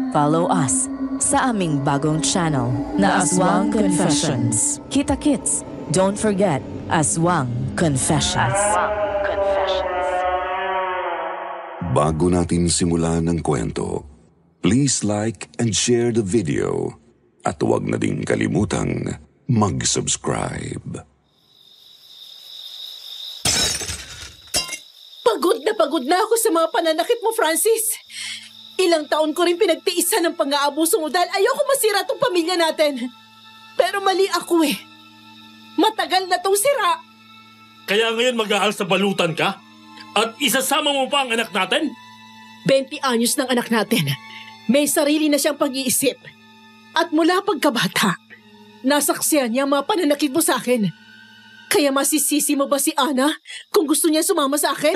Follow us sa aming bagong channel na Aswang Confessions. Kita-kits, don't forget Aswang Confessions. Bago natin simulan ang kwento, please like and share the video at huwag na ding kalimutang mag-subscribe. Pagod na ako sa mga pananakit mo, Francis. Ilang taon ko rin pinagtiisan ng pang-aabuso mo dahil ayoko masira tong pamilya natin. Pero mali ako eh. Matagal na tong sira. Kaya ngayon mag-aal sa balutan ka? At isasama mo pa ang anak natin? 20 anyos ng anak natin. May sarili na siyang pag-iisip. At mula pagkabata, nasaksihan niya ang mga pananakit mo sa akin. Kaya masisisi mo ba si Ana kung gusto niya sumama sa akin?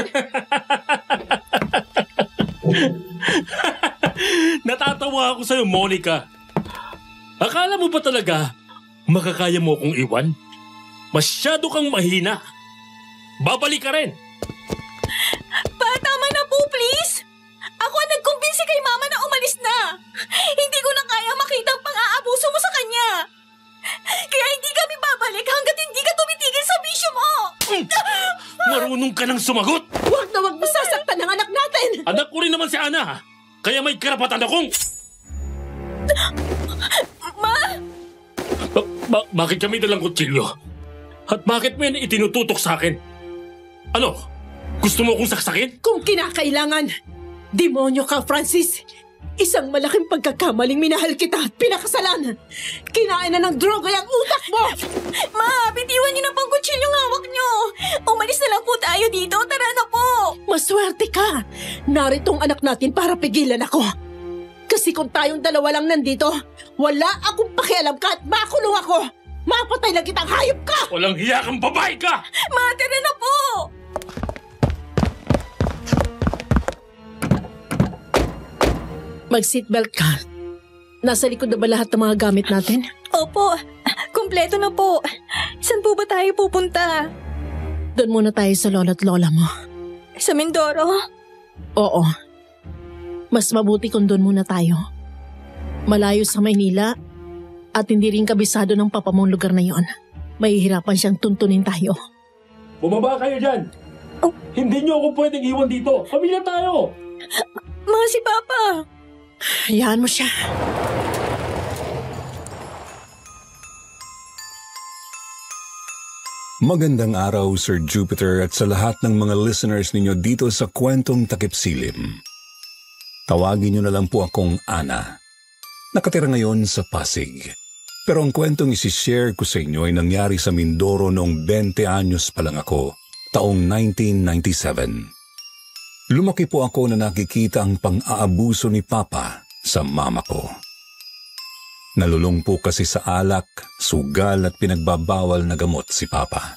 Natatawa ako sa'yo, Monica. Akala mo ba talaga makakaya mo akong iwan? Masyado kang mahina. Babalik ka rin. Pa, tama na po, please. Ako ang nagkumbinsi kay Mama na umalis na. Hindi ko na kaya makita ang pang-aabuso mo sa kanya. Kaya hindi kami babalik hanggat hindi ka tumitigil sa bisyo mo. Marunong ka nang sumagot. Huwag na huwag mo sasaktan ng anak natin. Anak ko rin naman si Ana. Kaya may karapatan akong... Ma! Bakit kami dalang kutsilyo? At bakit mo yan itinututok sa akin? Ano? Gusto mo akong saksakin? Kung kinakailangan, demonyo ka, Francis. Isang malaking pagkakamaling minahal kita at pinakasalan. Kinain na ng droga yung utak mo! Ma, bitiwan niyo na pang kutsilyong hawak niyo. Umalis na lang po tayo dito. Tara na po. Maswerte ka. Narito ang anak natin para pigilan ako. Kasi kung tayong dalawa lang nandito, wala akong pakialam ka at makulong ako. Mapatay lang kitang hayop ka! Walang hiya kang babae ka! Ma, tara na po. Mag-seatbelt ka. Nasa likod na ba lahat ng mga gamit natin? Opo, kumpleto na po. Saan po ba tayo pupunta? Doon muna tayo sa lola at lola mo. Sa Mindoro? Oo. Mas mabuti kung doon muna tayo. Malayo sa Maynila at hindi rin kabisado ng papa mong lugar na yon. Mahihirapan siyang tuntunin tayo. Bumaba kayo dyan! Oh. Hindi niyo ako pwedeng iwan dito. Pamilya tayo! Mga si Papa! Hayaan mo siya. Magandang araw, Sir Jupiter, at sa lahat ng mga listeners ninyo dito sa Kwentong Takip Silim. Tawagin niyo na lang po akong Ana. Nakatira ngayon sa Pasig. Pero ang kwentong isi-share ko sa inyo ay nangyari sa Mindoro noong 20 anyos pa lang ako, taong 1997. Lumaki po ako na nakikita ang pang-aabuso ni Papa sa mama ko. Nalulong po kasi sa alak, sugal at pinagbabawal na gamot si Papa.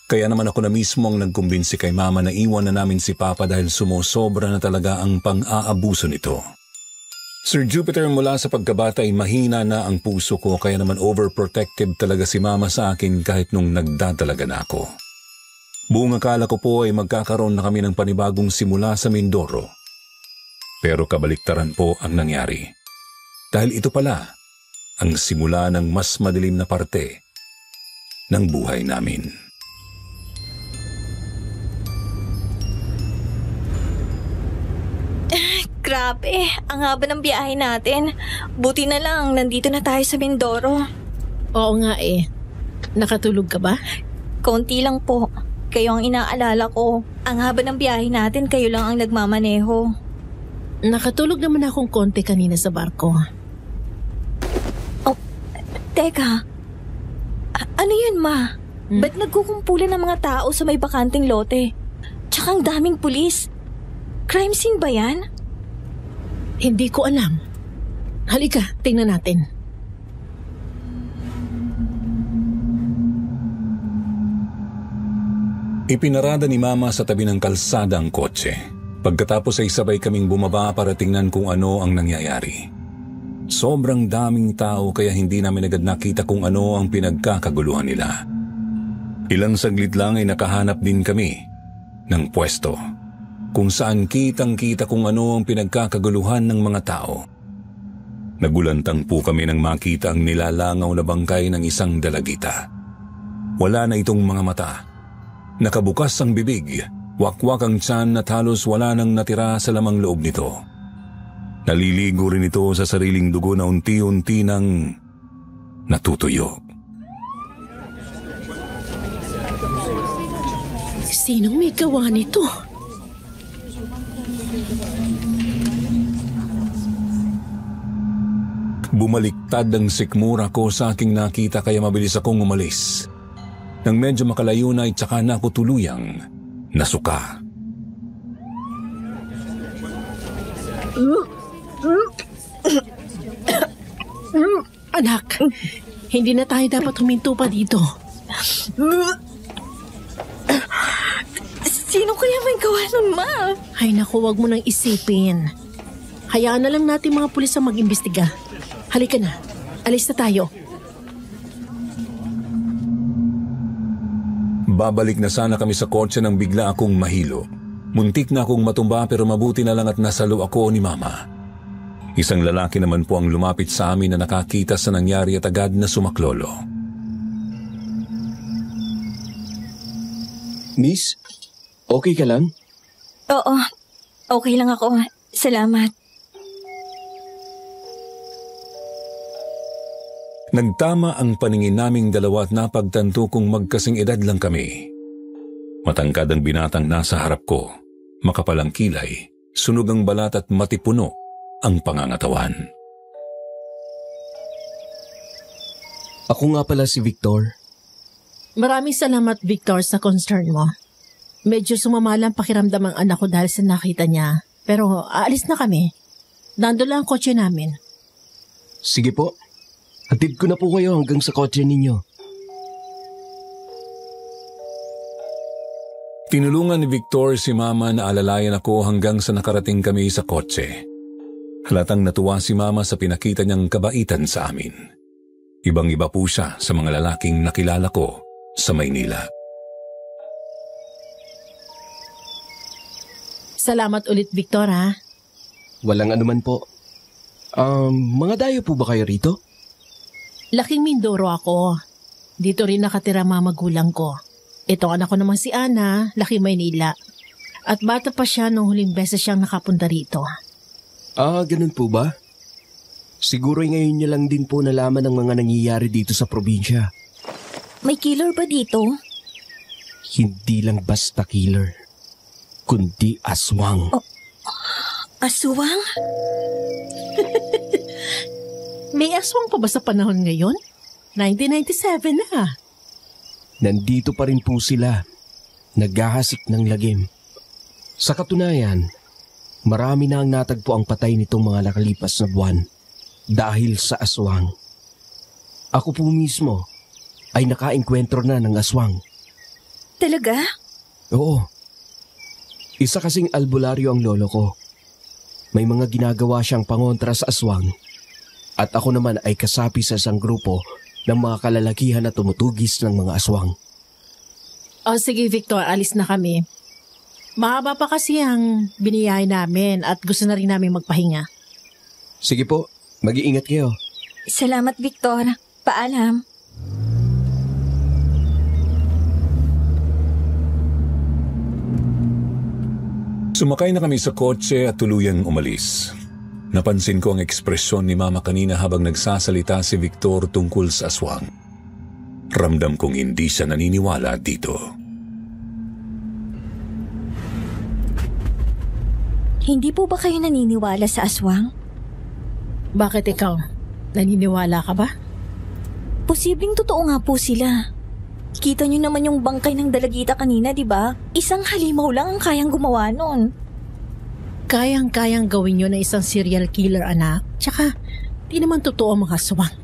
Kaya naman ako na mismo ang nagkumbinsi kay Mama na iwan na namin si Papa dahil sumusobra na talaga ang pang-aabuso nito. Sir Jupiter, mula sa pagkabata ay mahina na ang puso ko kaya naman overprotective talaga si Mama sa akin kahit nung nagdadalaga na ako. Buong akala ko po ay magkakaroon na kami ng panibagong simula sa Mindoro. Pero kabaliktaran po ang nangyari. Dahil ito pala ang simula ng mas madilim na parte ng buhay namin. Grabe, ang haba ng biyahe natin. Buti na lang, nandito na tayo sa Mindoro. Oo nga eh. Nakatulog ka ba? Konti lang po. Kayo ang inaalala ko. Ang haba ng biyahe natin, kayo lang ang nagmamaneho. Nakatulog naman akong konti kanina sa barko. Oh, teka. Ano yun, Ma? Ba't nagkukumpulan ng mga tao sa may bakanting lote? Tsaka ang daming pulis. Crime scene ba yan? Hindi ko alam. Halika, tingnan natin. Ipinarada ni Mama sa tabi ng kalsada ang kotse. Pagkatapos ay sabay kaming bumaba para tingnan kung ano ang nangyayari. Sobrang daming tao kaya hindi namin agad nakita kung ano ang pinagkakaguluhan nila. Ilang saglit lang ay nakahanap din kami ng pwesto. kung saan kitang-kita kung ano ang pinagkakaguluhan ng mga tao. Nagulantang po kami nang makita ang nilalangaw na bangkay ng isang dalagita. Wala na itong mga mata. Nakabukas ang bibig, wakwak ang tiyan at halos wala nang natira sa lamang loob nito. Naliligo rin ito sa sariling dugo na unti-unti nang natutuyo. Sinong may gawa nito? Bumaliktad ang sikmura ko sa aking nakita kaya mabilis akong umalis. Nang medyo makalayo na ay tsaka na ako tuluyang nasuka. Anak, hindi na tayo dapat huminto pa dito. Sino kaya may gawa nun, Ma? Ay naku, wag mo nang isipin. Hayaan na lang natin mga pulis ang mag-imbestiga. Halika na, alis na tayo. Babalik na sana kami sa kotse nang bigla akong mahilo. Muntik na akong matumba pero mabuti na lang at nasalo ako ni Mama. Isang lalaki naman po ang lumapit sa amin na nakakita sa nangyari at agad na sumaklolo. Miss, okay ka lang? Oo, okay lang ako. Salamat. Nagtama ang paningin naming dalawa at napagtanto kong magkasing edad lang kami. Matangkad ang binatang nasa harap ko, makapal ang kilay, sunog ang balat at matipuno ang pangangatawan. Ako nga pala si Victor. Maraming salamat, Victor, sa concern mo. Medyo sumamala ang pakiramdam ang anak ko dahil sa nakita niya. Pero aalis na kami. Nando lang ang kotse namin. Sige po. Hatid ko na po kayo hanggang sa kotse ninyo. Tinulungan ni Victor si Mama na alalayan ako hanggang sa nakarating kami sa kotse. Halatang natuwa si Mama sa pinakita niyang kabaitan sa amin. Ibang-iba po siya sa mga lalaking nakilala ko sa Maynila. Salamat ulit, Victor, ha? Walang anuman po. Mga dayo po ba kayo rito? Laking Mindoro ako. Dito rin nakatira mga magulang ko. Ito anak ko naman si Ana, Laking Maynila. At bata pa siya nung huling beses siyang nakapunta rito. Ganun po ba? Siguro ngayon niya lang din po nalaman ang mga nangyayari dito sa probinsya. May killer ba dito? Hindi lang basta killer, kundi aswang. Aswang? May aswang pa ba sa panahon ngayon? 1997 na. Nandito pa rin po sila, naghahasik ng lagim. Sa katunayan, marami na ang natagpo ang patay nitong mga nakalipas na buwan dahil sa aswang. Ako po mismo ay nakaengkwentro na ng aswang. Talaga? Oo. Isa kasing albularyo ang lolo ko. May mga ginagawa siyang pangontra sa aswang. At ako naman ay kasapi sa isang grupo ng mga kalalakihan na tumutugis ng mga aswang. Sige, Victor, alis na kami. Mahaba pa kasi ang biniyay namin at gusto na rin namin magpahinga. Sige po, mag-iingat kayo. Salamat, Victor. Paalam. Sumakay na kami sa kotse at tuluyang umalis. Napansin ko ang ekspresyon ni Mama kanina habang nagsasalita si Victor tungkol sa aswang. Ramdam kong hindi siya naniniwala dito. Hindi po ba kayo naniniwala sa aswang? Bakit ikaw? Naniniwala ka ba? Posibleng totoo nga po sila. Kita niyo naman yung bangkay ng dalagita kanina, di ba? Isang halimaw lang ang kayang gumawa nun. Kayang-kayang gawin yun ng isang serial killer, anak. Tsaka, di naman totoo mga aswang.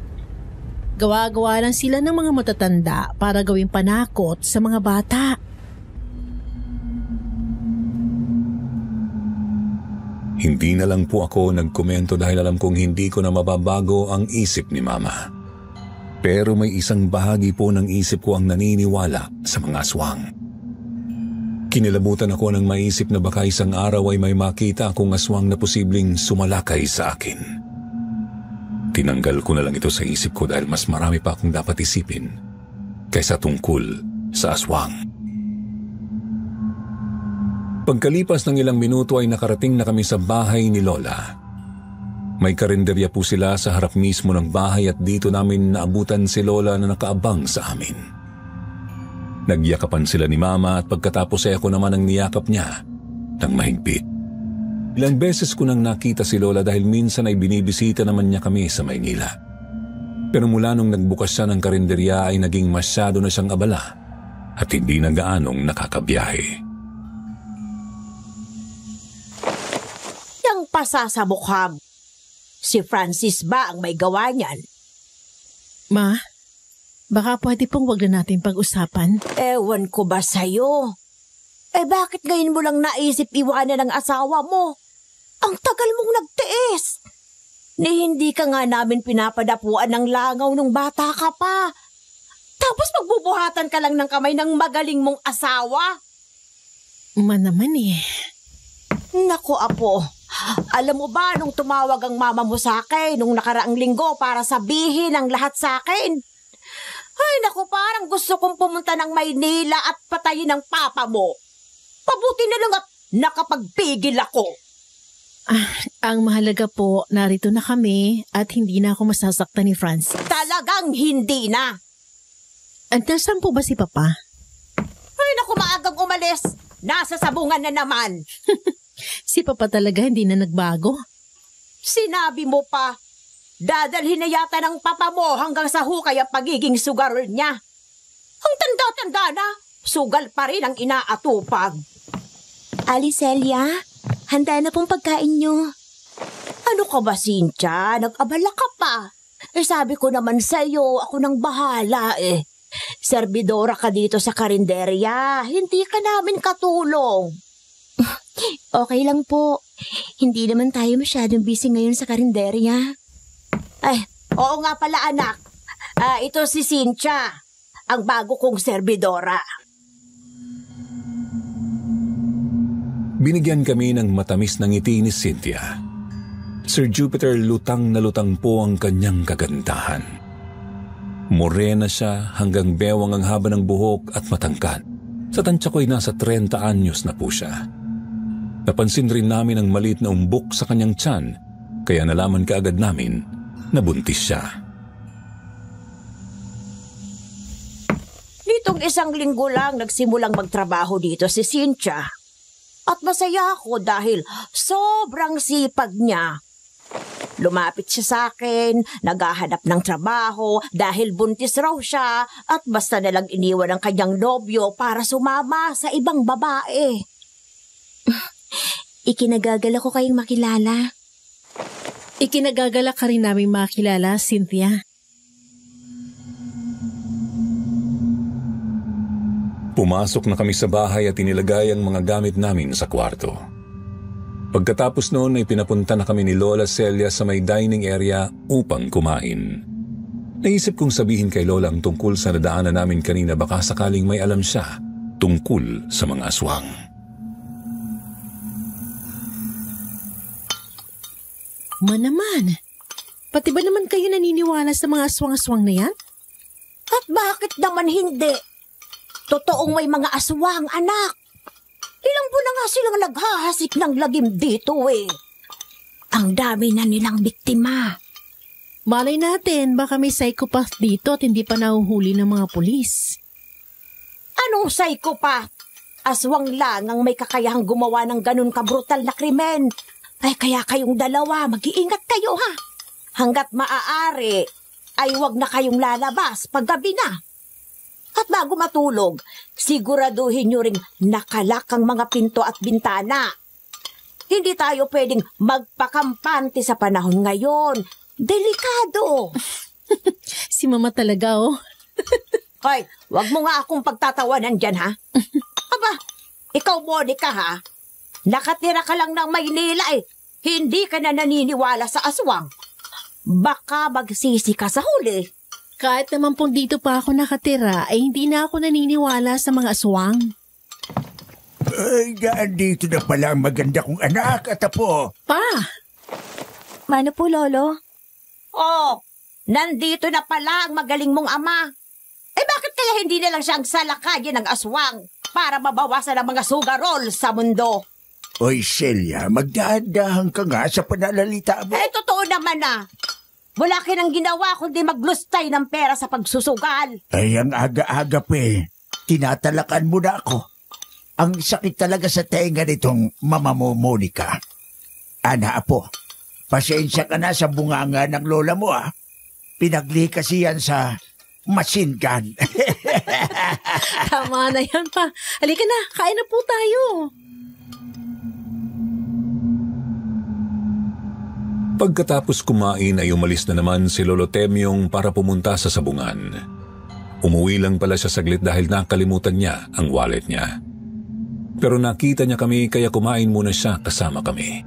Gawa-gawa lang sila ng mga matatanda para gawing panakot sa mga bata. Hindi na lang po ako nagkomento dahil alam kong hindi ko na mababago ang isip ni Mama. Pero may isang bahagi po ng isip ko ang naniniwala sa mga aswang. Kinilabutan ako nang maisip na baka isang araw ay may makita akong aswang na posibleng sumalakay sa akin. Tinanggal ko na lang ito sa isip ko dahil mas marami pa akong dapat isipin kaysa tungkol sa aswang. Pagkalipas ng ilang minuto ay nakarating na kami sa bahay ni Lola. May karinderya po sila sa harap mismo ng bahay at dito namin naabutan si Lola na nakaabang sa amin. Nagyakapan sila ni Mama at pagkatapos ay ako naman ang niyakap niya ng mahigpit. Ilang beses ko nang nakita si Lola dahil minsan ay binibisita naman niya kami sa Maynila. Pero mula nung nagbukas siya ng karinderya ay naging masyado na siyang abala at hindi na gaanong nakakabiyahe. Yang pasasabukha, si Francis ba ang may gawa niyan? Ma, baka pwede pong wag na natin pag-usapan. Ewan ko ba sa'yo? Bakit ngayon mo lang naisip iwanan ang asawa mo? Ang tagal mong nagtiis. Ni hindi ka nga namin pinapadapuan ng langaw nung bata ka pa. Tapos magbubuhatan ka lang ng kamay ng magaling mong asawa. Ma naman eh. Naku, apo. Alam mo ba nung tumawag ang mama mo sa akin nung nakaraang linggo para sabihin ang lahat sa akin? Ay, naku, parang gusto kong pumunta ng Maynila at patayin ang papa mo. Pabuti na lang at nakapagpigil ako. Ang mahalaga po, narito na kami at hindi na ako masasaktan ni Francis. Talagang hindi na. At nasan po ba si Papa? Ay, naku, maagang umalis. Nasa sabungan na naman. Si Papa talaga hindi na nagbago. Sinabi mo pa. Dadalhin na yata ng papa mo hanggang sa hukay ang pagiging sugar niya. Ang tanda-tanda na, sugal pa rin ang inaatupag. Alicelia, handa na pong pagkain nyo. Ano ka ba, Cynthia? Nag-abala ka pa. Sabi ko naman sa'yo, ako nang bahala eh. Servidora ka dito sa karinderya, hindi ka namin katulong. Okay lang po. Hindi naman tayo masyadong busy ngayon sa karinderya. Ay, oo nga pala anak. Ito si Cynthia, ang bago kong serbidora. Binigyan kami ng matamis na ngiti ni Cynthia. Sir Jupiter, lutang na lutang po ang kanyang kagandahan. Morena siya hanggang bewang ang haba ng buhok at matangkad. Sa tansya ko'y nasa 30 anyos na po siya. Napansin rin namin ang maliit na umbok sa kanyang tiyan, kaya nalaman kaagad namin na buntis siya. Nitong isang linggo lang nagsimulang magtrabaho dito si Cynthia. At masaya ako dahil sobrang sipag niya. Lumapit siya sa akin, naghahanap ng trabaho dahil buntis raw siya at basta nalang iniwan ang kanyang nobyo para sumama sa ibang babae. Ikinagagala ko kayong makilala. Ikinagagala ka rin namin makilala, Cynthia. Pumasok na kami sa bahay at inilagay ang mga gamit namin sa kwarto. Pagkatapos noon ay pinapunta na kami ni Lola Celia sa may dining area upang kumain. Naisip kong sabihin kay Lola ang tungkol sa nadaanan namin kanina, baka sakaling may alam siya tungkol sa mga aswang. Naman, pati ba naman kayo naniniwala sa mga aswang-aswang na yan? At bakit naman hindi? Totoong may mga aswang, anak. Ilang buwan na nga silang naghahasik ng lagim dito eh. Ang dami na nilang biktima. Malay natin, baka may psychopath dito at hindi pa nahuhuli ng mga pulis. Anong psychopath? Aswang lang ang may kakayahang gumawa ng ganun kabrutal na krimen. Ay kaya kayong dalawa, mag-iingat kayo ha. Hanggat maaari, ay huwag na kayong lalabas paggabi na. At bago matulog, siguraduhin nyo ring nakalak ang mga pinto at bintana. Hindi tayo pwedeng magpakampante sa panahon ngayon. Delikado. Si Mama talaga, oh. Hoy, wag mo nga akong pagtatawanan dyan, ha? Aba, ikaw, Monica, ha? Nakatira ka lang ng Maynila, eh. Hindi ka na naniniwala sa aswang. Baka magsisi ka sa huli. Kahit naman pong dito pa ako nakatira, ay hindi na ako naniniwala sa mga aswang. Ay, dito na pala ang maganda kong anak at apo. Pa! Mano po, Lolo? Oh, nandito na pala ang magaling mong ama. Eh bakit kaya hindi na lang siyang salakayin ng aswang para mabawasan ang mga sugarol sa mundo? Oy, Celia, magdahan-dahan ka nga sa pananalita mo. Eh, totoo naman na. Wala ka nang ginawa kundi maglustay ng pera sa pagsusugal. Ay, ang aga-aga pa eh. Tinatalakan mo na ako. Ang sakit talaga sa tenga nitong mama mo, Monica. Ana, apo, pasensya ka na sa bunganga ng lola mo, ah. Pinagli kasi yan sa machine gun. Tama na yan, pa. Halika na, kain na po tayo. Pagkatapos kumain ay umalis na naman si Lolo Temyong para pumunta sa sabungan. Umuwi lang pala siya saglit dahil nakalimutan niya ang wallet niya. Pero nakita niya kami kaya kumain muna siya kasama kami.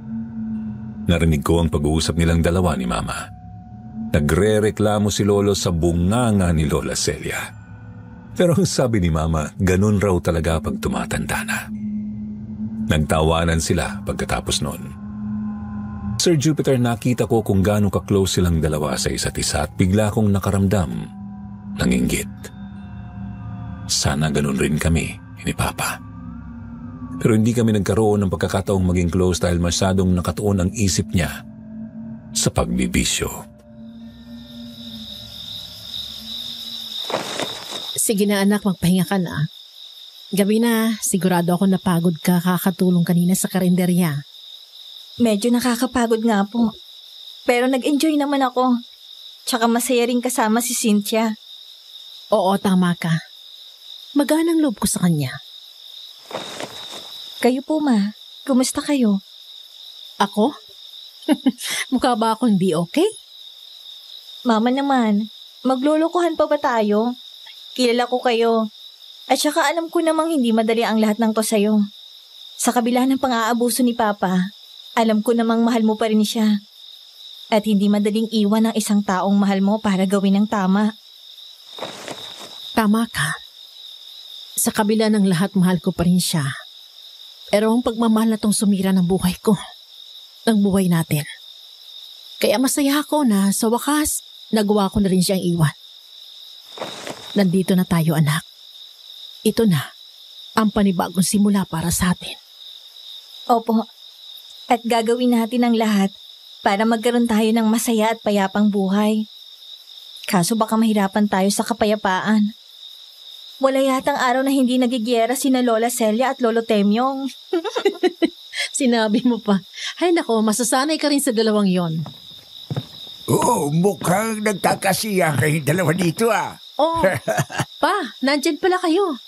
Narinig ko ang pag-uusap nilang dalawa ni Mama. Nagre-reklamo si Lolo sa bunganga ni Lola Celia. Pero ang sabi ni Mama, ganun raw talaga pag tumatanda na. Nagtawanan sila pagkatapos noon. Sir Jupiter, nakita ko kung gaano ka-close silang dalawa sa isa't isa at bigla kong nakaramdam ng inggit. Sana ganun rin kami ni Papa. Pero hindi kami nagkaroon ng pagkakataong maging close dahil masyadong nakatuon ang isip niya sa pagbibisyo. Sige na anak, magpahinga ka na. Gabi na, sigurado ako napagod ka kakatulong kanina sa karinderya. Medyo nakakapagod nga po. Pero nag-enjoy naman ako. Tsaka masaya rin kasama si Cynthia. Oo, tama ka. Maganang loob ko sa kanya. Kayo po, Ma. Kumusta kayo? Ako? Mukha ba ako hindi okay? Mama naman, maglulukuhan pa ba tayo? Kilala ko kayo. At saka alam ko namang hindi madali ang lahat ng to sa'yo. Sa kabila ng pang-aabuso ni Papa, alam ko namang mahal mo pa rin siya. At hindi madaling iwan ang isang taong mahal mo para gawin ang tama. Tama ka. Sa kabila ng lahat, mahal ko pa rin siya. Pero ang pagmamahal na tong sumira ng buhay ko, ng buhay natin. Kaya masaya ako na sa wakas, nagawa ko na rin siyang iwan. Nandito na tayo, anak. Ito na, ang panibagong simula para sa atin. Opo. At gagawin natin ang lahat para magkaroon tayo ng masaya at payapang buhay. Kaso baka mahirapan tayo sa kapayapaan. Wala yatang araw na hindi nagigiyera sina Lola Celia at Lolo Temyong. Sinabi mo pa. Ay nako, masasanay ka rin sa dalawang yon. Oo, mukhang nagkakasiya kayong dalawa dito, ah. Oh, pa, nandyan pala kayo.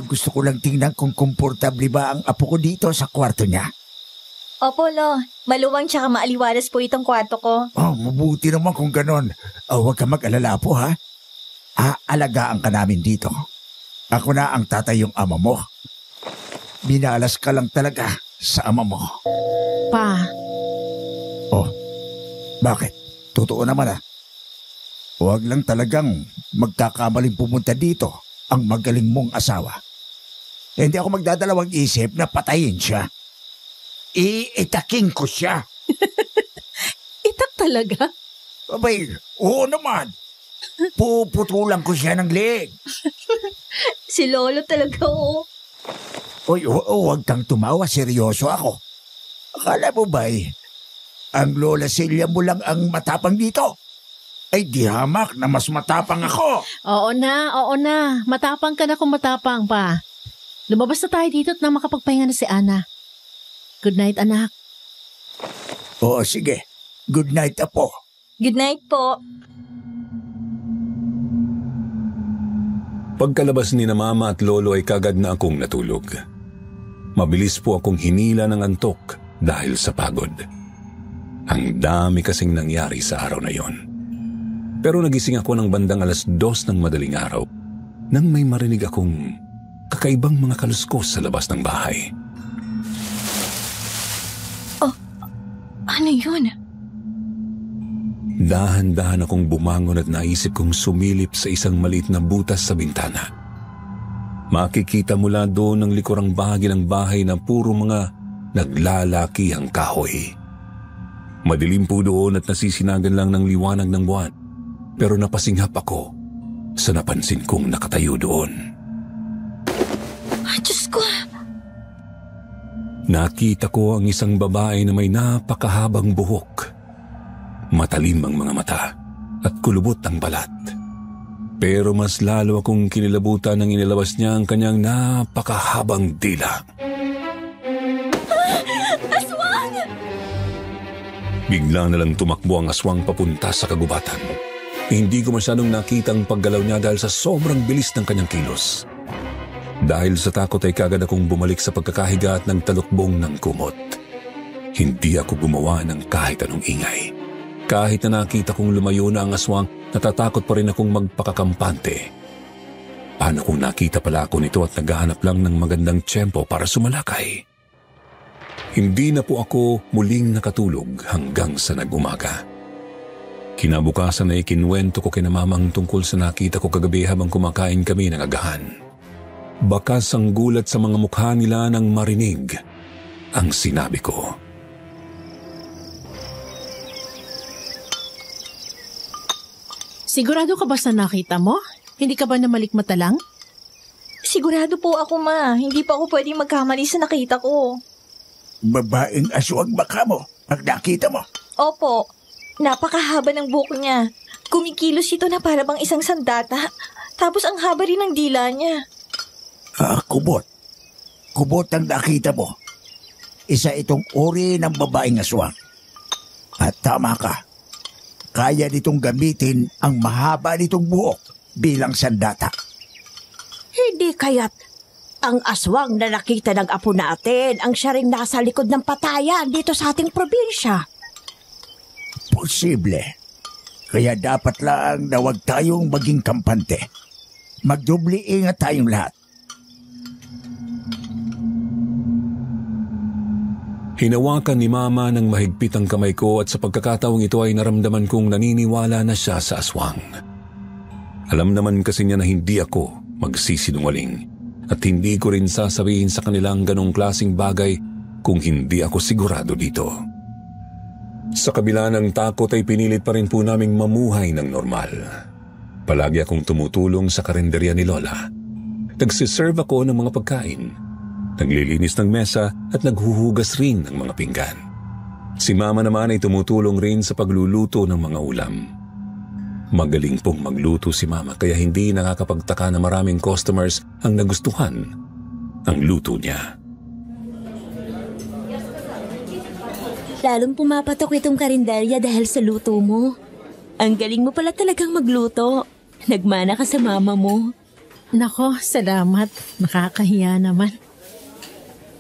Gusto ko lang tingnan kung komportable ba ang apo ko dito sa kwarto niya. Opo, Lo. Maluwang tsaka maaliwalas po itong kwarto ko. Oh, mabuti naman kung ganon. Huwag ka mag-alala po, ha? Aalagaan ka namin dito. Ako na ang tatay yung ama mo. Binalas ka lang talaga sa ama mo. Pa. Oh, bakit? Totoo naman, Huwag lang talagang magkakamaling pumunta dito ang magaling mong asawa. Hindi ako magdadalawang isip na patayin siya. Iitaking ko siya. Itak talaga? Abay, oo naman. Puputulan ko siya ng leeg. Si Lolo talaga, oh. Oy, huwag kang tumawa. Seryoso ako. Akala mo ba ang Lola Celia mo lang ang matapang dito? Ay, di hamak na mas matapang ako. Oo na. Matapang ka na kung matapang pa. Lumabas na tayo dito at na makapagpahinga na si Ana. Good night, anak. Oo, sige. Good night, apo. Good night po. Pagkalabas ni na Mama at Lolo ay kagad na akong natulog. Mabilis po akong hinila ng antok dahil sa pagod. Ang dami kasing nangyari sa araw na yon. Pero nagising ako ng bandang 2:00 ng madaling araw nang may marinig akong kakaibang mga kaluskos sa labas ng bahay. Ano yun? Dahan-dahan akong bumangon at naisip kong sumilip sa isang maliit na butas sa bintana. Makikita mula doon ang likurang bahagi ng bahay na puro mga naglalakihang kahoy. Madilim po doon at nasisinagan lang ng liwanag ng buwan. Pero napasinghap ako sa napansin kong nakatayo doon. Diyos ko! Nakita ko ang isang babae na may napakahabang buhok. Matalim ang mga mata at kulubot ang balat. Pero mas lalo akong kinilabutan nang inilabas niya ang kanyang napakahabang dila. Aswang! Bigla na lang tumakbo ang aswang papunta sa kagubatan. Hindi ko masyadong nakita ang paggalaw niya dahil sa sobrang bilis ng kanyang kilos. Dahil sa takot ay kagad akong bumalik sa pagkakahiga at nagtalukbong ng kumot. Hindi ako gumawa ng kahit anong ingay. Kahit na nakita kong lumayo na ang aswang, natatakot pa rin akong magpakakampante. Paano kung nakita pala ako nito at naghahanap lang ng magandang tiyempo para sumalakay? Hindi na po ako muling nakatulog hanggang sa nag-umaga. Kinabukasan ay ikinwento ko kina mamang tungkol sa nakita ko kagabi habang kumakain kami ng agahan. Bakas ang gulat sa mga mukha nila nang marinig ang sinabi ko. Sigurado ka ba sa nakita mo? Hindi ka ba namalikmata lang? Sigurado po ako, Ma. Hindi pa ako pwedeng magkamali sa nakita ko. Babaeng aswang baka mo pag nakita mo. Opo. Napakahaba ng buhok niya. Kumikilos ito na para bang isang sandata. Tapos ang haba rin ng dila niya. Kubot. Kubot ang nakita mo. Isa itong uri ng babaeng aswang. At tama ka. Kaya nitong gamitin ang mahaba nitong buhok bilang sandata. Hindi kaya't ang aswang na nakita ng apo natin ang siya rin nasa likod ng patayan dito sa ating probinsya. Posible. Kaya dapat lang na huwag tayong maging kampante. Magdubli ingat tayong lahat. Hinawakan ni Mama ng mahigpit ang kamay ko at sa pagkakataong ito ay naramdaman kong naniniwala na siya sa aswang. Alam naman kasi niya na hindi ako magsisinungaling at hindi ko rin sasabihin sa kanilang ganong klaseng bagay kung hindi ako sigurado dito. Sa kabila ng takot ay pinilit pa rin po naming mamuhay ng normal. Palagi akong tumutulong sa karinderya ni Lola. Nagsiserve ako ng mga pagkain. Naglilinis ng mesa at naghuhugas rin ng mga pinggan. Si Mama naman ay tumutulong rin sa pagluluto ng mga ulam. Magaling pong magluto si Mama kaya hindi nakakapagtaka na maraming customers ang nagustuhan ang luto niya. Lalong pumapatok itong karinderya dahil sa luto mo. Ang galing mo pala talagang magluto. Nagmana ka sa mama mo. Nako, salamat. Nakakahiya naman.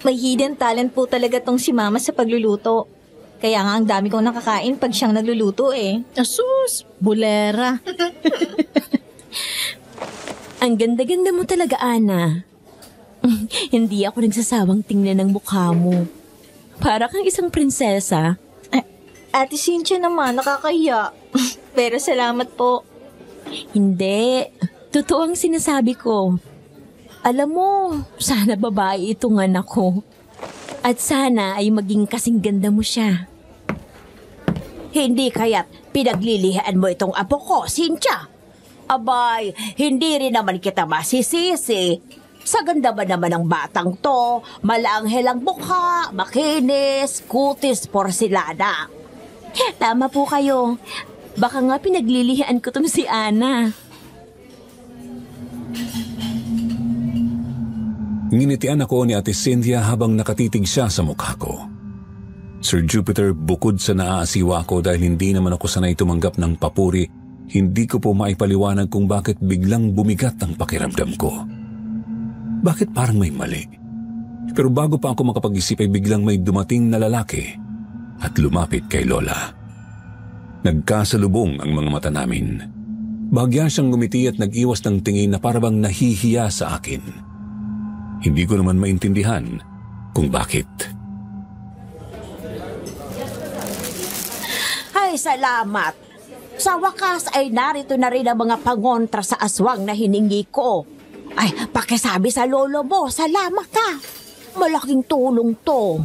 May hidden talent po talaga tong si Mama sa pagluluto. Kaya nga ang dami kong nakakain pag siyang nagluluto eh. Asus, bulera. Ang ganda-ganda mo talaga, Ana. Hindi ako nagsasawang tingnan ng mukha mo. Para kang isang prinsesa. Ate Cynthia naman, nakakahiya. Pero salamat po. Hindi. Totoo ang sinasabi ko. Alam mo, sana babae itong anak ko. At sana ay maging kasing ganda mo siya. Hindi kaya't pinaglilihaan mo itong apo ko, Cynthia. Abay, hindi rin naman kita masisisi. Sa ganda ba naman ng batang to, malanghel ang mukha, makinis, kutis, porcelana. Tama po kayo. Baka nga pinaglilihaan ko tong si Ana. Nginitian ako ni Ate Cynthia habang nakatitig siya sa mukha ko. Sir Jupiter, bukod sa naaasiwa ko dahil hindi naman ako sanay tumanggap ng papuri, hindi ko po maipaliwanag kung bakit biglang bumigat ang pakiramdam ko. Bakit parang may mali? Pero bago pa ako makapag-isip ay biglang may dumating na lalaki at lumapit kay Lola. Nagkasalubong ang mga mata namin. Bahagya siyang ngumiti at nag-iwas ng tingin na parabang nahihiya sa akin. Hindi ko naman maintindihan kung bakit. Ay, salamat. Sa wakas ay narito na rin ang mga pangontra sa aswang na hiningi ko. Ay, pakisabi sa lolo mo, salamat ka. Malaking tulong to.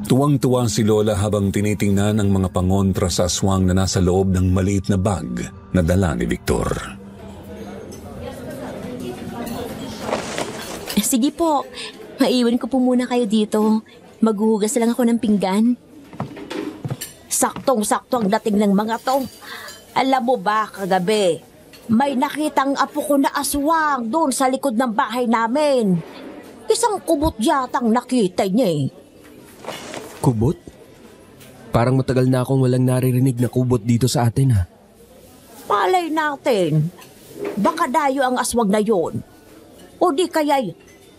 Tuwang-tuwa si Lola habang tinitingnan ang mga pangontra sa aswang na nasa loob ng maliit na bag na dala ni Victor. Sige po, maiwan ko po muna kayo dito. Maghuhugas lang ako ng pinggan. Saktong-sakto ang dating ng mga to. Alam mo ba, kagabi, may nakitang apo ko na aswang doon sa likod ng bahay namin. Isang kubot yatang nakita niya eh. Kubot? Parang matagal na akong walang naririnig na kubot dito sa atin, ha? Palay natin. Baka dayo ang aswang na yon. O di kaya'y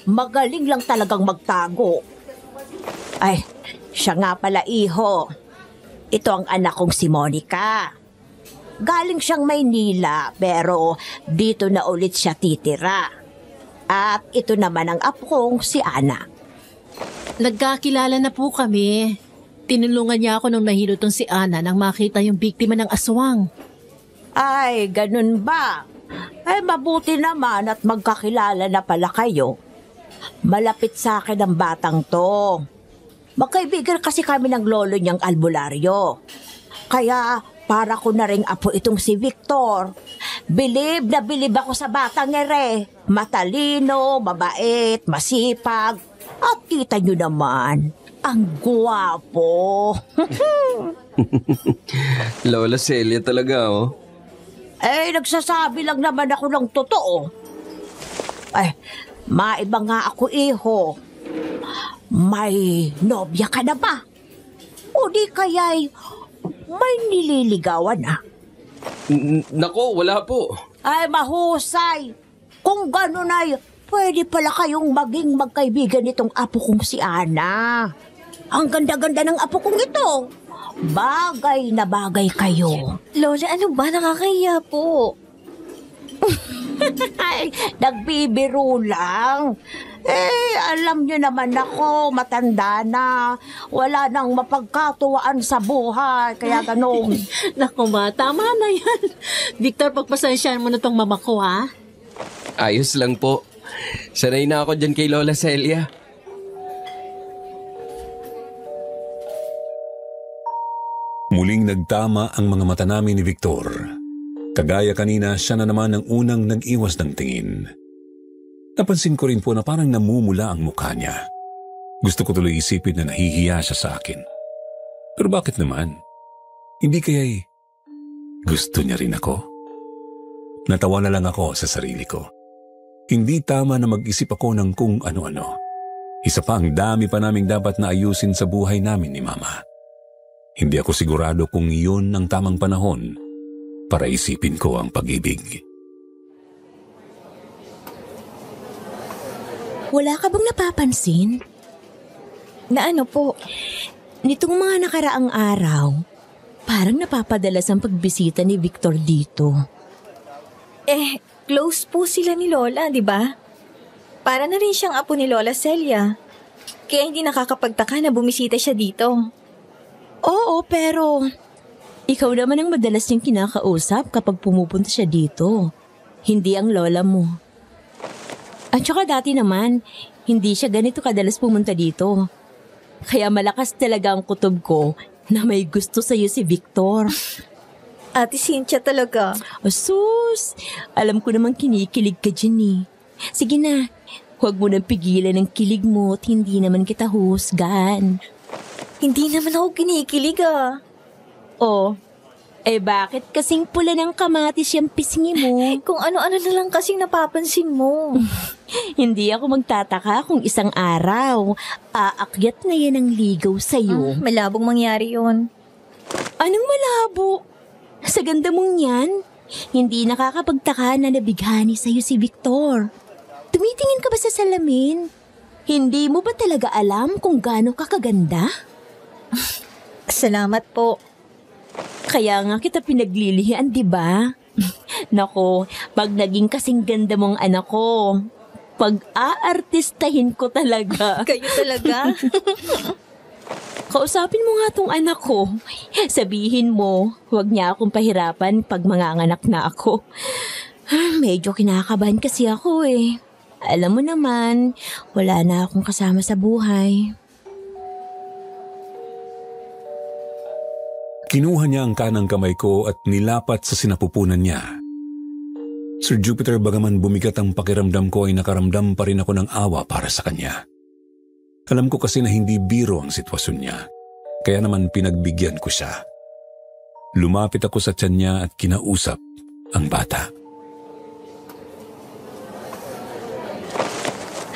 magaling lang talagang magtago. Ay, siya nga pala, iho. Ito ang anak kong si Monica. Galing siyang Maynila, pero dito na ulit siya titira. At ito naman ang apo kong si Ana. Nagkakilala na po kami. Tinulungan niya ako nung nahilo tong si Ana nang makita yung biktima ng aswang. Ay, ganun ba? Ay, mabuti naman at magkakilala na pala kayo. Malapit sa akin ang batang to. Magkaibigan kasi kami ng lolo niyang albularyo. Kaya para ko na ring apo itong si Victor. Bilib na bilib ako sa batang ere. Matalino, mabait, masipag. At kita nyo naman, ang guwapo. Lola Celia talaga, oh. Eh, nagsasabi lang naman ako ng totoo. Ay, maiba nga ako, iho. May nobya ka na ba? O di kaya'y may nililigawan na? Nako, wala po. Ay, mahusay. Kung gano'n ay, pwede pala kayong maging magkaibigan nitong apo kong si Ana. Ang ganda-ganda ng apo kong ito. Bagay na bagay kayo. Lola, ano ba? Nakakahiya po. Ay, nagbibiro lang. Eh, alam nyo naman ako, matanda na. Wala nang mapagkatuwaan sa buhay, kaya ganun. Naku ma, tama na yan. Victor, pagpasensyahan mo na tong mama ko, ha? Ayos lang po. Sanay na ako dyan kay Lola Celia. Muling nagtama ang mga mata namin ni Victor. Kagaya kanina, siya na naman ang unang nag-iwas ng tingin. Napansin ko rin po na parang namumula ang mukha niya. Gusto ko tuloy isipin na nahihiya siya sa akin. Pero bakit naman? Hindi kaya'y gusto niya rin ako? Natawa na lang ako sa sarili ko. Hindi tama na mag-isip ako ng kung ano-ano. Isa pa, ang dami pa naming dapat na ayusin sa buhay namin ni Mama. Hindi ako sigurado kung iyon ang tamang panahon para isipin ko ang pag-ibig. Wala ka bang napapansin? Na ano po? Nitong mga nakaraang araw, parang napapadalas ang pagbisita ni Victor dito. Close po sila ni Lola, di ba? Para na rin siyang apo ni Lola Celia. Kaya hindi nakakapagtaka na bumisita siya dito. Oo, pero ikaw naman ang madalas niyang kinakausap kapag pumupunta siya dito. Hindi ang lola mo. At saka dati naman, hindi siya ganito kadalas pumunta dito. Kaya malakas talaga ang kutob ko na may gusto sa'yo si Victor. Ate Cynthia talaga. Sus, alam ko namang kinikilig ka dyan eh. Sige na, huwag mo nang pigilan ang kilig mo at hindi naman kita husgan. Hindi naman ako kinikilig ah. Oh, bakit kasing pula ng kamatis yung pisngi mo? Kung ano-ano na lang kasing napapansin mo. Hindi ako magtataka kung isang araw, aakyat na yan ang ligaw sa'yo. Malabong mangyari yon. Anong malabo? Sa ganda mong yan, hindi nakakapagtaka na nabighani sa'yo si Victor. Tumitingin ka ba sa salamin? Hindi mo ba talaga alam kung gaano ka kaganda? Salamat po. Kaya nga kita pinaglilihian, di ba? Nako, pag naging kasing ganda mong anak ko, pag-aartistahin ko talaga. Kayo talaga? Kausapin mo nga tong anak ko. Sabihin mo, huwag niya akong pahirapan pag manganganak na ako. Medyo kinakabahan kasi ako eh. Alam mo naman, wala na akong kasama sa buhay. Kinuha niya ang kanang kamay ko at nilapat sa sinapupunan niya. Sir Jupiter, bagaman bumigat ang pakiramdam ko ay nakaramdam pa rin ako ng awa para sa kanya. Alam ko kasi na hindi biro ang sitwasyon niya, kaya naman pinagbigyan ko siya. Lumapit ako sa tiyan niya at kinausap ang bata.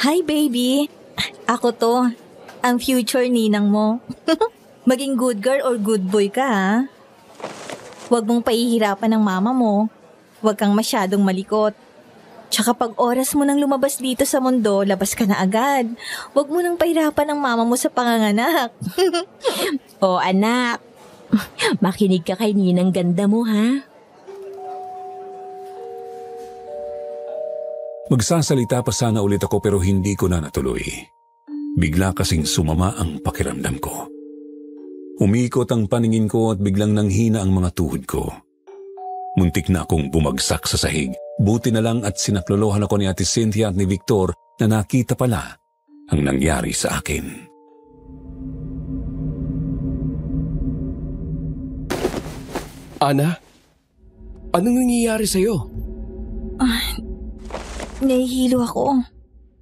Hi baby, ako to, ang future ninang mo. Maging good girl or good boy ka ha. Huwag mong pahihirapan ng mama mo. Huwag kang masyadong malikot. Tsaka pag oras mo nang lumabas dito sa mundo, labas ka na agad. Huwag mo nang pahirapan ng mama mo sa panganganak. O anak, makinig ka kay ninang ganda mo ha. Magsasalita pa sana ulit ako pero hindi ko na natuloy. Bigla kasing sumama ang pakiramdam ko. Umikot ang paningin ko at biglang nanghina ang mga tuhod ko. Muntik na akong bumagsak sa sahig. Buti na lang at sinaklolohan ako ni Ate Cynthia at ni Victor na nakita pala ang nangyari sa akin. Ana? Anong nangyayari sa'yo? Nahihilo ako.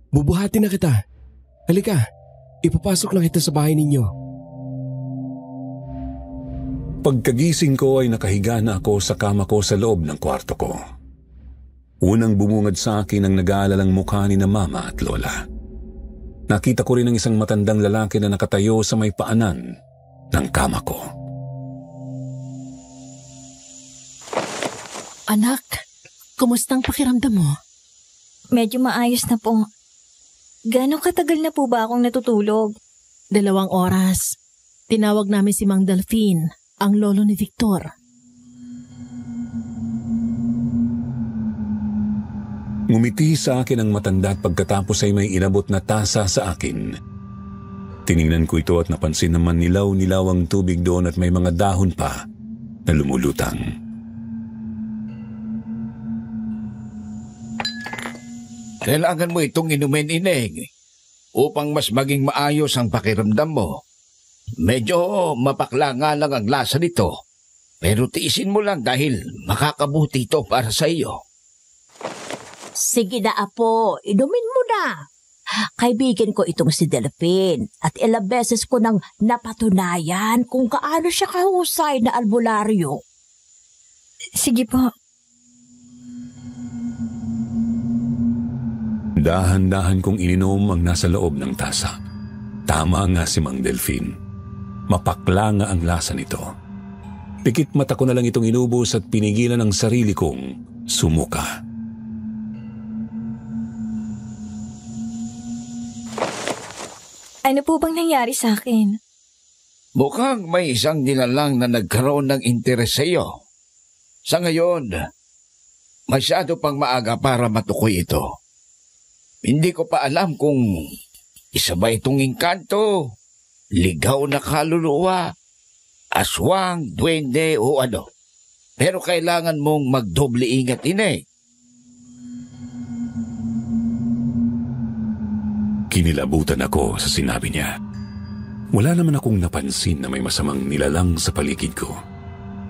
Bubuhatin na kita. Halika, ipapasok na kita sa bahay ninyo. Pagkagising ko ay nakahiga na ako sa kama ko sa loob ng kwarto ko. Unang bumungad sa akin ang nag-aalalang mukha ni na mama at lola. Nakita ko rin ang isang matandang lalaki na nakatayo sa may paanan ng kama ko. Anak, kumustang pakiramdam mo? Medyo maayos na po. Gano'ng katagal na po ba akong natutulog? 2 oras. Tinawag namin si Mang Delphine, ang lolo ni Victor. Ngumiti sa akin ang matanda at pagkatapos ay may inabot na tasa sa akin. Tiningnan ko ito at napansin naman nilaw-nilaw ang tubig doon at may mga dahon pa na lumulutang. Kailangan mo itong inumin, Ineng, upang mas maging maayos ang pakiramdam mo. Medyo mapakla nga lang ang lasa nito, pero tiisin mo lang dahil makakabuti ito para sa iyo. Sige na apo, inumin mo na. Kaibigan ko itong si Delphine at ilang beses ko nang napatunayan kung kaano siya kahusay na albularyo. Sige po. Dahan-dahan kong ininom ang nasa loob ng tasa. Tama nga si Mang Delphine. Mapakla nga ang lasa nito. Pikit mata ko na lang itong inubos at pinigilan ang sarili kong sumuka. Ano po bang nangyari sa akin? Mukhang may isang nilalang na nagkaroon ng interes sa iyo. Sa ngayon, masyado pang maaga para matukoy ito. Hindi ko pa alam kung isa ba itong engkanto, ligaw na kaluluwa, aswang, duwende o ano. Pero kailangan mong magdoble ingat, Ineng. Kinilabutan ako sa sinabi niya. Wala naman akong napansin na may masamang nilalang sa paligid ko.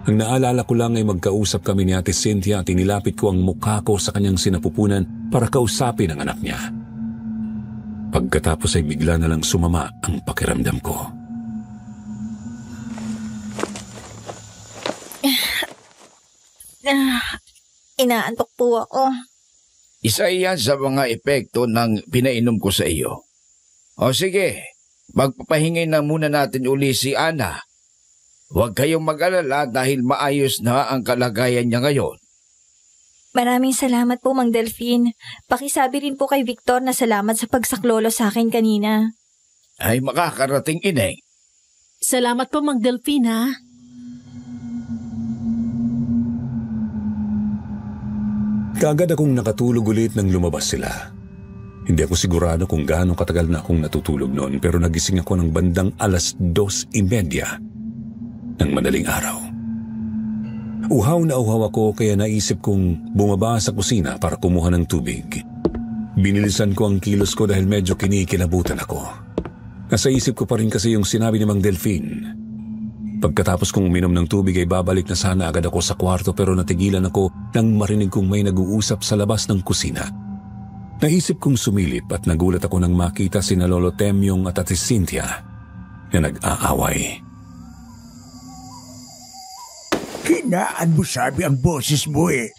Ang naalala ko lang ay magkausap kami ni Ate Cynthia at inilapit ko ang mukha ko sa kanyang sinapupunan para kausapin ang anak niya. Pagkatapos ay bigla na lang sumama ang pakiramdam ko. Inaantok po ako. Isa iyan sa mga epekto ng pinainom ko sa iyo. O sige, magpapahingay na muna natin uli si Ana. Huwag kayong mag-alala dahil maayos na ang kalagayan niya ngayon. Maraming salamat po, Mang Delphine. Pakisabi rin po kay Victor na salamat sa pagsaklolo sa akin kanina. Ay makakarating, Ineng. Salamat po, Mang Delphine, ha? Kaagad akong nakatulog ulit nang lumabas sila. Hindi ako sigurado kung gaano katagal na akong natutulog noon pero nagising ako ng bandang 2:30 ng madaling araw. Uhaw na uhaw ako kaya naisip kong bumaba sa kusina para kumuha ng tubig. Binilisan ko ang kilos ko dahil medyo kinikilabutan ako. Nasa isip ko pa rin kasi yung sinabi ni Mang Delphine. Pagkatapos kong uminom ng tubig ay babalik na sana agad ako sa kwarto pero natigilan ako nang marinig kong may nag-uusap sa labas ng kusina. Naisip kong sumilip at nagulat ako nang makita sina Lolo Temyong at Ate Cynthia na nag-aaway. Hinaan mo sabi ang boses mo eh.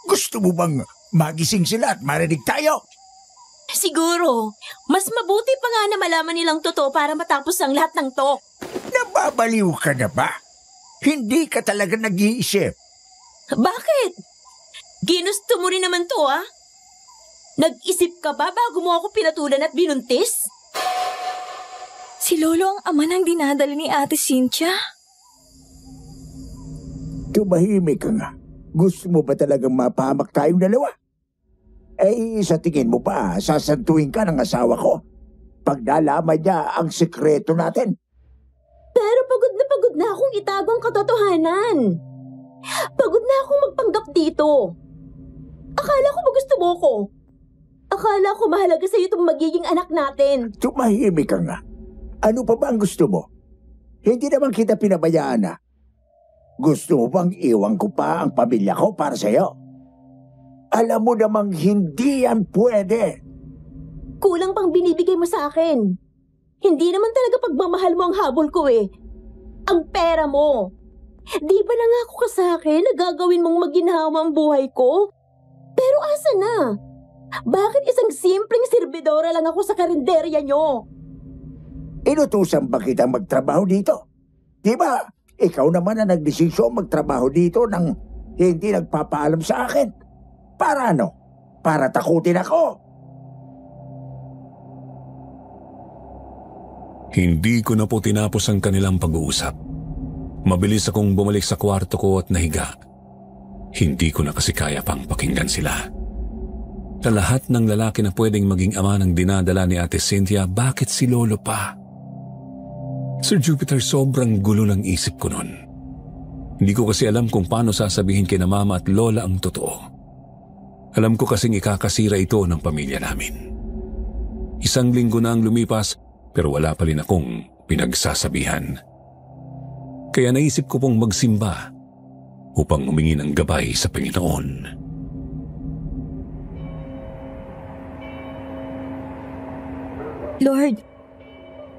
Gusto mo bang magising sila at marinig tayo? Siguro, mas mabuti pa nga na malaman nilang totoo para matapos ang lahat ng to. Nababaliw ka na ba? Hindi ka talaga nag-iisip. Bakit? Ginusto mo rin naman to, ah? Nag-isip ka ba bago mo ako pinatulan at binuntis? Si Lolo ang ama ng dinadala ni Ate Cynthia? Tumahimik ka nga. Gusto mo ba talagang mapahamak tayong dalawa? Eh, sa tingin mo pa, sasantuin ka ng asawa ko pag nalaman niya ang sikreto natin. Pero pagod na akong itago ang katotohanan. Pagod na akong magpanggap dito. Akala ko ba gusto mo ko? Akala ko mahalaga sa'yo itong magiging anak natin. Tumahimik ka nga. Ano pa ba ang gusto mo? Hindi naman kita pinabayaan na. Gusto mo bang iwan ko pa ang pamilya ko para sa'yo? Alam mo namang hindi yan pwede. Kulang pang binibigay mo sa akin. Hindi naman talaga pagmamahal mo ang habol ko eh. Ang pera mo. Di ba nangako ka sa akin na gagawin mong maginhawa ang buhay ko? Pero asa na? Bakit isang simpleng serbidora lang ako sa karinderya nyo? Inutusan ba kitang magtrabaho dito? Di ba, ikaw naman na nagdesisyon magtrabaho dito nang hindi nagpapaalam sa akin. Para ano? Para takutin ako? Hindi ko na po tinapos ang kanilang pag-uusap. Mabilis akong bumalik sa kwarto ko at nahiga. Hindi ko na kasi kaya pang pakinggan sila. Sa lahat ng lalaki na pwedeng maging ama ng dinadala ni Ate Cynthia, bakit si Lolo pa? Sir Jupiter, sobrang gulo ng isip ko nun. Hindi ko kasi alam kung paano sasabihin kina Mama at Lola ang totoo. Alam ko kasing ikakasira ito ng pamilya namin. 1 linggo na ang lumipas pero wala pa rin akong pinagsasabihan. Kaya naisip ko pong magsimba upang humingi ng gabay sa Panginoon. Lord,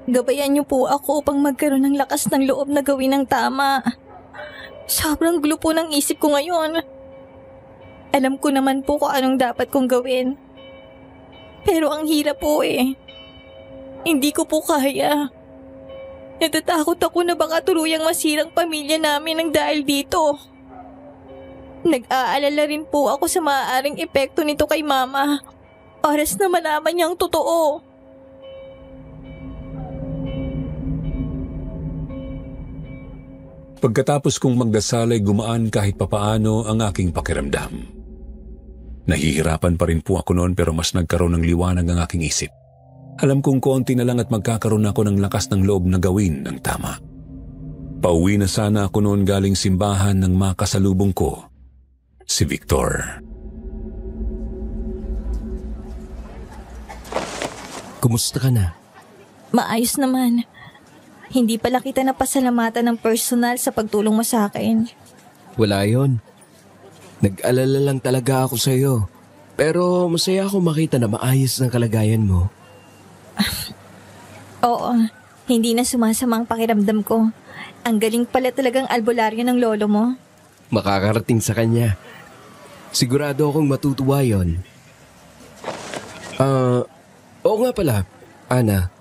gabayan niyo po ako upang magkaroon ng lakas ng loob na gawin ang tama. Sobrang gulo po ng isip ko ngayon. Alam ko naman po kung anong dapat kong gawin. Pero ang hirap po eh. Hindi ko po kaya. Natatakot ako na baka tuluyang masirang pamilya namin ng dahil dito. Nag-aalala rin po ako sa maaaring epekto nito kay Mama. Oras na malaman niya ang totoo. Pagkatapos kong magdasal ay gumaan kahit papaano ang aking pakiramdam. Nahihirapan pa rin po ako noon pero mas nagkaroon ng liwanag ang aking isip. Alam kong konti na lang at magkakaroon ako ng lakas ng loob na gawin ng tama. Pauwi na sana ako noon galing simbahan nang makasalubong ko si Victor. Kumusta ka na? Maayos naman. Hindi pala kita napasalamatan ng personal sa pagtulong mo sa akin. Wala yon. Nag-alala lang talaga ako sa iyo. Pero masaya ako makita na maayos ng kalagayan mo. Oo, hindi na sumasama ang pakiramdam ko. Ang galing pala talagang albularyo ng lolo mo. Makakarating sa kanya. Sigurado akong matutuwa yon. Oo nga pala, Ana.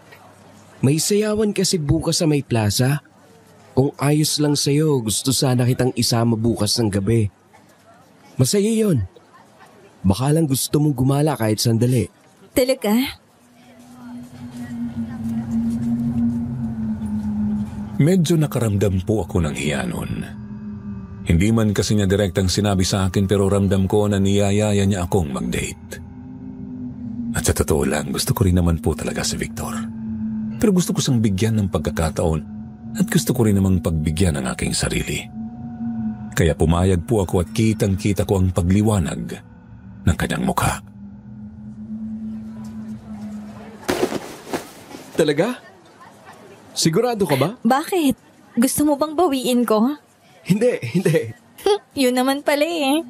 May sayawan kasi bukas sa may plaza. Kung ayos lang sa'yo, gusto sana kitang isama bukas ng gabi. Masaya yon. Baka lang gusto mong gumala kahit sandali. Talaga? Medyo nakaramdam po ako ng hiya noon. Hindi man kasi niya direktang sinabi sa akin pero ramdam ko na niyayaya niya akong mag-date. At sa sa totoo lang, gusto ko rin naman po talaga si Victor. Pero gusto ko siyang bigyan ng pagkakataon at gusto ko rin namang pagbigyan ng aking sarili. Kaya pumayag po ako at kitang-kita ko ang pagliwanag ng kanyang mukha. Talaga? Sigurado ka ba? Bakit? Gusto mo bang bawiin ko? Hindi. Yun naman pala eh.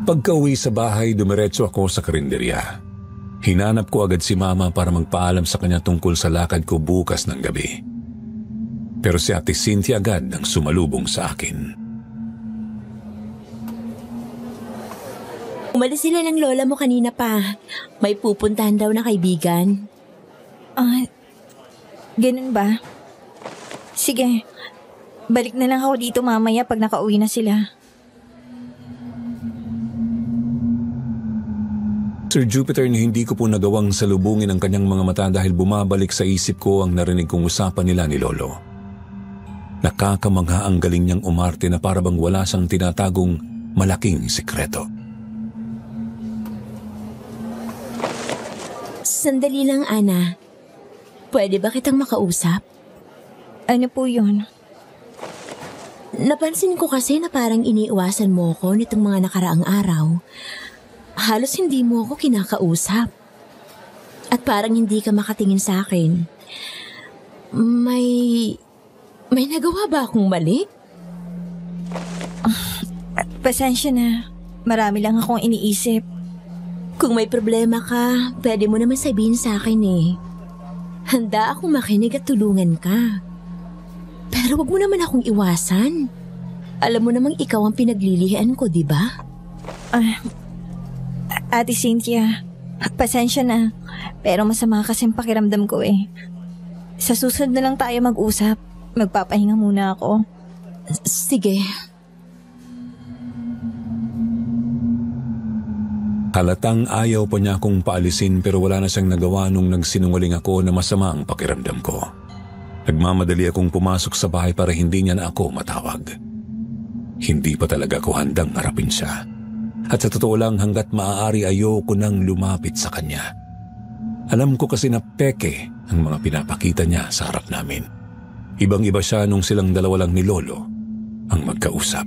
Pagka-uwi sa bahay, dumiretso ako sa karinderya. Hinanap ko agad si Mama para magpaalam sa kanya tungkol sa lakad ko bukas ng gabi. Pero si Ate Cynthia agad ang sumalubong sa akin. Umalis sila ng lola mo kanina pa. May pupuntahan daw na kaibigan. Ganun ba? Sige, balik na lang ako dito mamaya pag nakauwi na sila. Sir Jupiter, hindi ko po nagawang salubungin ang kanyang mga mata dahil bumabalik sa isip ko ang narinig kong usapan nila ni Lolo. Nakakamangha ang galing niyang umarte na para bang wala siyang tinatagong malaking sikreto. Sandali lang, Ana. Pwede ba kitang makausap? Ano po yun? Napansin ko kasi na parang iniiwasan mo ko nitong mga nakaraang araw. Halos hindi mo ako kinakausap. At parang hindi ka makatingin sa akin. May nagawa ba akong mali? Pasensya na. Marami lang akong iniisip. Kung may problema ka, pwede mo naman sabihin sa akin eh. Handa akong makinig at tulungan ka. Pero wag mo naman akong iwasan. Alam mo namang ikaw ang pinaglilihan ko, di ba? Ate Cynthia, pasensya na. Pero masama kasing pakiramdam ko eh. Sa susunod na lang tayo mag-usap. Magpapahinga muna ako. Sige. Halatang ayaw pa niya akong paalisin pero wala na siyang nagawa nung nagsinungaling ako na masama ang pakiramdam ko. Nagmamadali akong pumasok sa bahay para hindi niya na ako matawag. Hindi pa talaga ako handang harapin siya. At sa totoo lang hanggat maaari ayoko nang lumapit sa kanya. Alam ko kasi na peke ang mga pinapakita niya sa harap namin. Ibang-iba siya nung silang dalawa lang ni Lolo ang magkausap.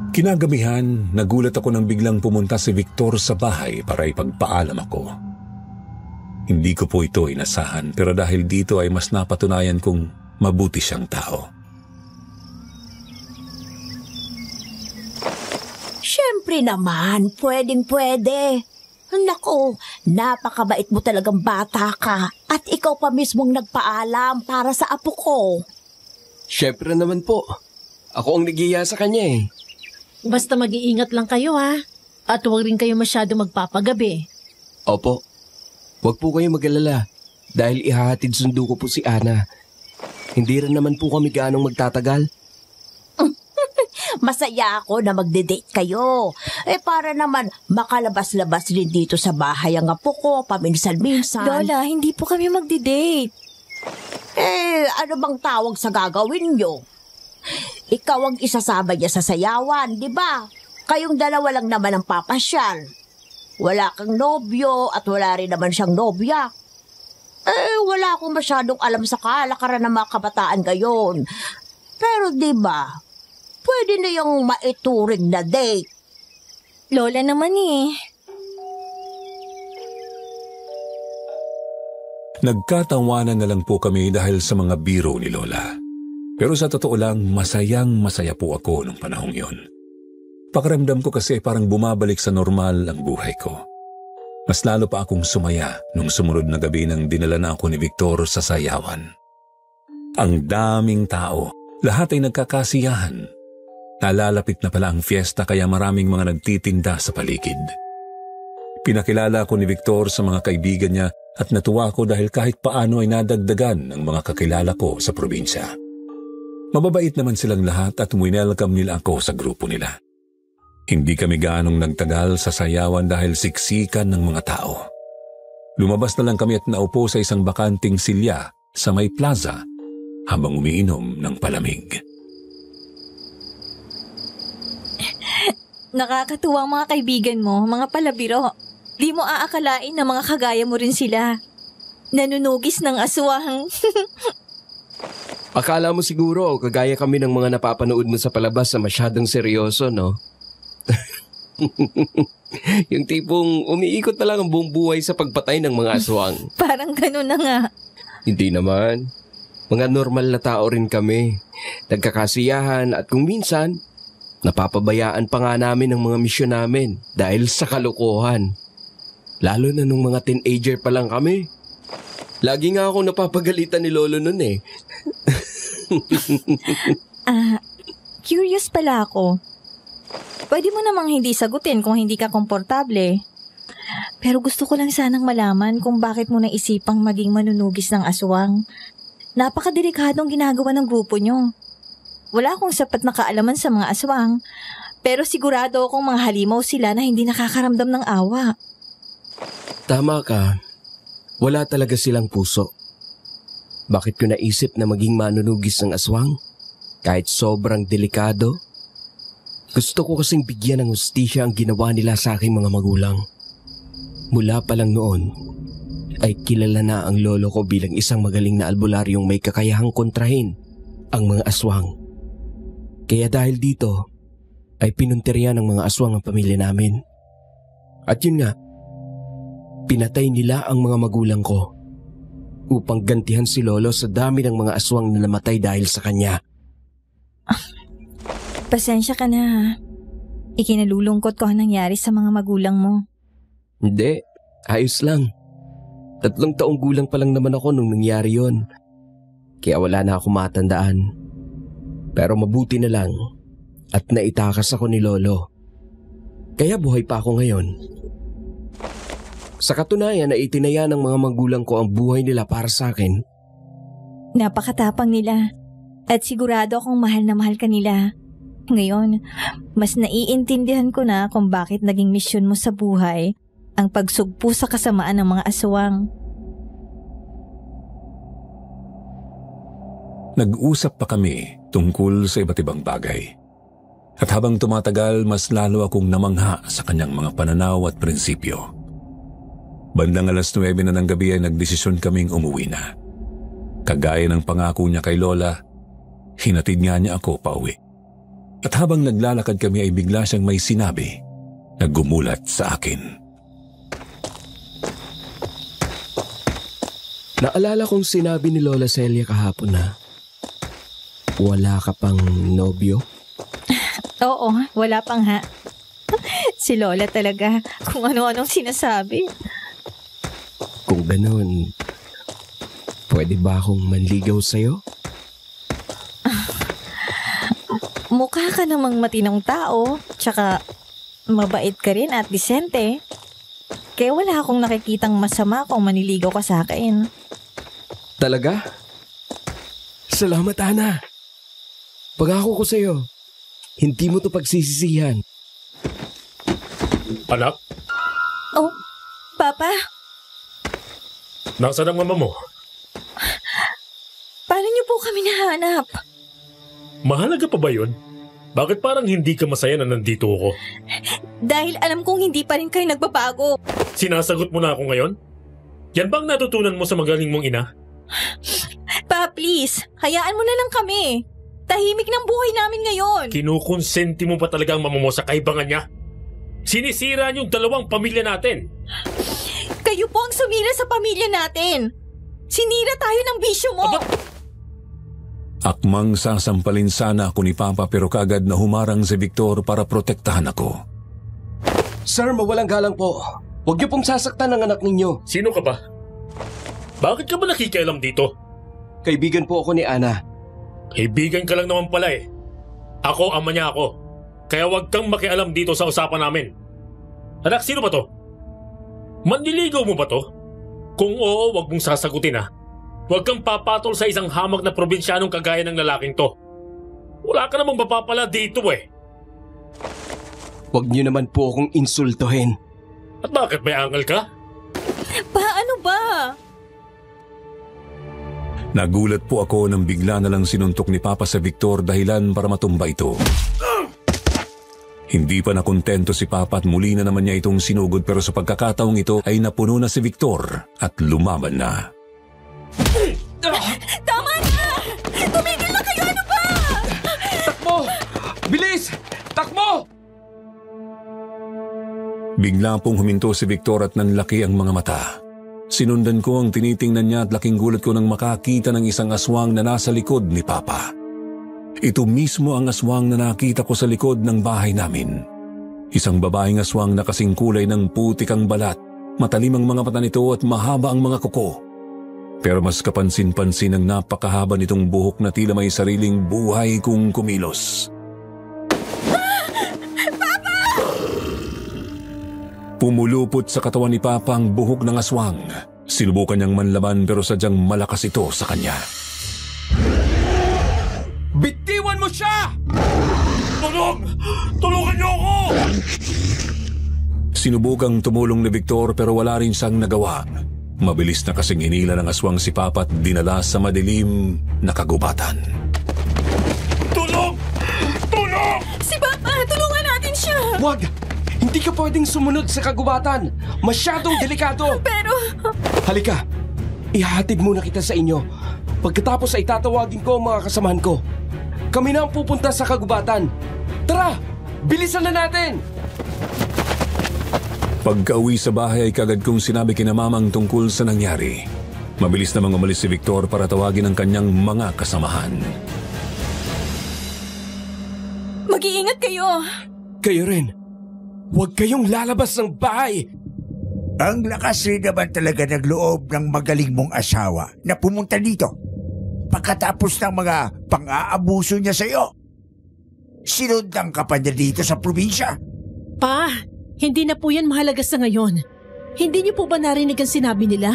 Kinagabihan, nagulat ako nang biglang pumunta si Victor sa bahay para ipagpaalam ako. Hindi ko po ito inasahan pero dahil dito ay mas napatunayan kong mabuti siyang tao. Siyempre naman, pwedeng-pwede. Naku, napakabait mo talagang bata ka at ikaw pa mismong nagpaalam para sa apo ko. Siyempre naman po. Ako ang nagiya sa kanya eh. Basta mag-iingat lang kayo ha. At huwag rin kayo masyado magpapagabi. Opo. Huwag po kayo mag-alala dahil ihahatid sundo ko po si Ana. Hindi rin naman po kami gaanong magtatagal. Masaya ako na magde-date kayo. Para naman makalabas-labas rin dito sa bahay ang apo ko, paminsan-minsan. Lola, hindi po kami magde-date. Ano bang tawag sa gagawin nyo? Ikaw ang isasama niya sa sayawan, di ba? Kayong dalawa lang naman ang papasyal. Wala kang nobyo at wala rin naman siyang nobya. Wala akong masyadong alam sa kalakaran ng mga kabataan ngayon. Pero di ba, pwede na yung maituring na date. Lola naman eh. Nagkatawanan na lang po kami dahil sa mga biro ni Lola. Pero sa totoo lang, masayang-masaya po ako nung panahong yon. Pakiramdam ko kasi parang bumabalik sa normal ang buhay ko. Mas lalo pa akong sumaya nung sumunod na gabi nang dinala na ako ni Victor sa sayawan. Ang daming tao, lahat ay nagkakasiyahan. Nalalapit na pala ang fiesta kaya maraming mga nagtitinda sa paligid. Pinakilala ako ni Victor sa mga kaibigan niya at natuwa ako dahil kahit paano ay nadagdagan ang mga kakilala ko sa probinsya. Mababait naman silang lahat at winelcome nila ako sa grupo nila. Hindi kami gaanong nagtagal sa sayawan dahil siksikan ng mga tao. Lumabas na lang kami at naupo sa isang bakanting silya sa may plaza habang umiinom ng palamig. Nakakatuwang mga kaibigan mo, mga palabiro. Di mo aakalain na mga kagaya mo rin sila. Nanunugis ng aswang. Akala mo siguro kagaya kami ng mga napapanood mo sa palabas na masyadong seryoso, no? Yung tipong umiikot na lang ang buong buhay sa pagpatay ng mga aswang. Parang gano'n na nga. Hindi naman. Mga normal na tao rin kami. Nagkakasiyahan at kung minsan, napapabayaan pa nga namin ang mga misyon namin dahil sa kalokohan. Lalo na nung mga teenager pa lang kami. Lagi nga ako napapagalitan ni Lolo nun eh. Curious pala ako. Pwede mo namang hindi sagutin kung hindi ka komportable. Pero gusto ko lang sanang malaman kung bakit mo naisipang maging manunugis ng aswang. Napakadelikadong ginagawa ng grupo nyo. Wala akong sapat na kaalaman sa mga aswang, pero sigurado akong mga halimaw sila na hindi nakakaramdam ng awa. Tama ka. Wala talaga silang puso. Bakit ko naisip na maging manunugis ng aswang? Kahit sobrang delikado? Gusto ko kasing bigyan ng hustisya ang ginawa nila sa aking mga magulang. Mula pa lang noon, ay kilala na ang lolo ko bilang isang magaling na albularyong may kakayahang kontrahin ang mga aswang. Kaya dahil dito, ay pinuntirya ng mga aswang ang pamilya namin. At yun nga, pinatay nila ang mga magulang ko upang gantihan si lolo sa dami ng mga aswang na namatay dahil sa kanya. Pasensya ka na ha. Ikinalulungkot ko ang nangyari sa mga magulang mo. Hindi, ayos lang. 3 taong gulang pa lang naman ako nung nangyari yon. Kaya wala na ako matandaan. Pero mabuti na lang at naitakas ako ni lolo. Kaya buhay pa ako ngayon. Sa katunayan na itinaya ng mga magulang ko ang buhay nila para sa akin. Napakatapang nila at sigurado akong mahal na mahal ka nila. Ngayon, mas naiintindihan ko na kung bakit naging misyon mo sa buhay ang pagsugpo sa kasamaan ng mga aswang. Nag-usap pa kami tungkol sa iba't ibang bagay. At habang tumatagal, mas lalo akong namangha sa kanyang mga pananaw at prinsipyo. Bandang 9:00 na ng gabi ay nagdesisyon kaming umuwi na. Kagaya ng pangako niya kay Lola, hinatid nga niya ako pauwi. At habang naglalakad kami ay bigla siyang may sinabi na gumulat sa akin. Naalala kong sinabi ni Lola Celia kahapon na wala ka pang nobyo? Oo, wala pang ha. Si Lola talaga, kung ano-anong sinasabi. Kung ganun, pwede ba akong manligaw sa'yo? Mukha ka namang matinong tao, tsaka mabait ka rin at disente. Kaya wala akong nakikitang masama kung maniligaw ka sa akin. Talaga? Salamat, Ana. Pangako ko sa'yo, hindi mo to pagsisisihan. Anak? Oh, Papa? Nasaan ang mama mo? Paano niyo po kami nahanap? Mahalaga pa ba yun? Bakit parang hindi ka masaya na nandito ako? Dahil alam kong hindi pa rin kayo nagbabago. Sinasagot mo na ako ngayon? Yan bang natutunan mo sa magaling mong ina? Pa, please, hayaan mo na lang kami. Tahimik ng buhay namin ngayon. Kinukonsenti mo pa talaga ang mama mo sa kaibangan niya? Sinisira niyong 2 pamilya natin. Kayo po ang sumira sa pamilya natin. Sinira tayo ng bisyo mo. Akmang sasampalin sana ako ni Papa pero kagad na humarang si Victor para protektahan ako. Sir, mawalang galang po. Huwag niyo pong sasaktan ang anak ninyo. Sino ka ba? Bakit ka ba nakikialam dito? Kaibigan po ako ni Ana. Kaibigan ka lang naman pala eh. Ako, ama niya ako. Kaya huwag kang makialam dito sa usapan namin. Anak, sino ba to? Manliligaw mo ba to? Kung oo, huwag mong sasagutin ha. Huwag kang papatol sa isang hamak na probinsyanong kagaya ng lalaking to. Wala ka namang mapapala dito eh. Huwag niyo naman po akong insultuhin. At bakit may angal ka? Paano ba? Nagulat po ako nang bigla na lang sinuntok ni Papa sa Victor dahilan para matumba ito. Hindi pa nakontento si Papa at muli na naman niya itong sinugod pero sa pagkakataong ito ay napuno na si Victor at lumaban na. Tama na! Tumigil na kayo! Ano ba? Takbo! Bilis! Takbo! Bigla pong huminto si Victor at nanlaki ang mga mata. Sinundan ko ang tinitingnan niya at laking gulat ko nang makakita ng isang aswang na nasa likod ni Papa. Ito mismo ang aswang na nakita ko sa likod ng bahay namin. Isang babaeng aswang na kasing kulay ng putik ang balat, matalim ang mga mata nito at mahaba ang mga kuko. Pero mas kapansin-pansin ang napakahaba nitong buhok na tila may sariling buhay kung kumilos. Papa! Pumulupot sa katawan ni Papa ang buhok ng aswang. Sinubukan niyang manlaban pero sadyang malakas ito sa kanya. Bitiwan mo siya! Tulong! Tulungan niyo ako! Sinubukang tumulong ni Victor pero wala rin siyang nagawa. Mabilis na kasing hinila ng aswang si Papa at dinala sa madilim na kagubatan. Tulong! Tulong! Si Papa! Tulungan natin siya! Wag! Hindi ka pwedeng sumunod sa kagubatan. Masyadong delikado. Pero... Halika, ihahatid muna kita sa inyo. Pagkatapos ay tatawagin ko ang mga kasamahan ko. Kami na ang pupunta sa kagubatan. Tara! Bilisan na natin! Pagka-uwi sa bahay ay kagad kong sinabi kina Mamang tungkol sa nangyari. Mabilis namang umalis si Victor para tawagin ang kanyang mga kasamahan. Mag-iingat kayo! Kayo rin. Huwag kayong lalabas ng bahay. Ang lakas rin naman talaga ng loob ng magaling mong asawa na pumunta dito. Pagkatapos ng mga pang-aabuso niya sa iyo. Sinundan ka pa niya dito sa probinsya. Pa, hindi na po yan mahalaga sa ngayon. Hindi niyo po ba narinig ang sinabi nila?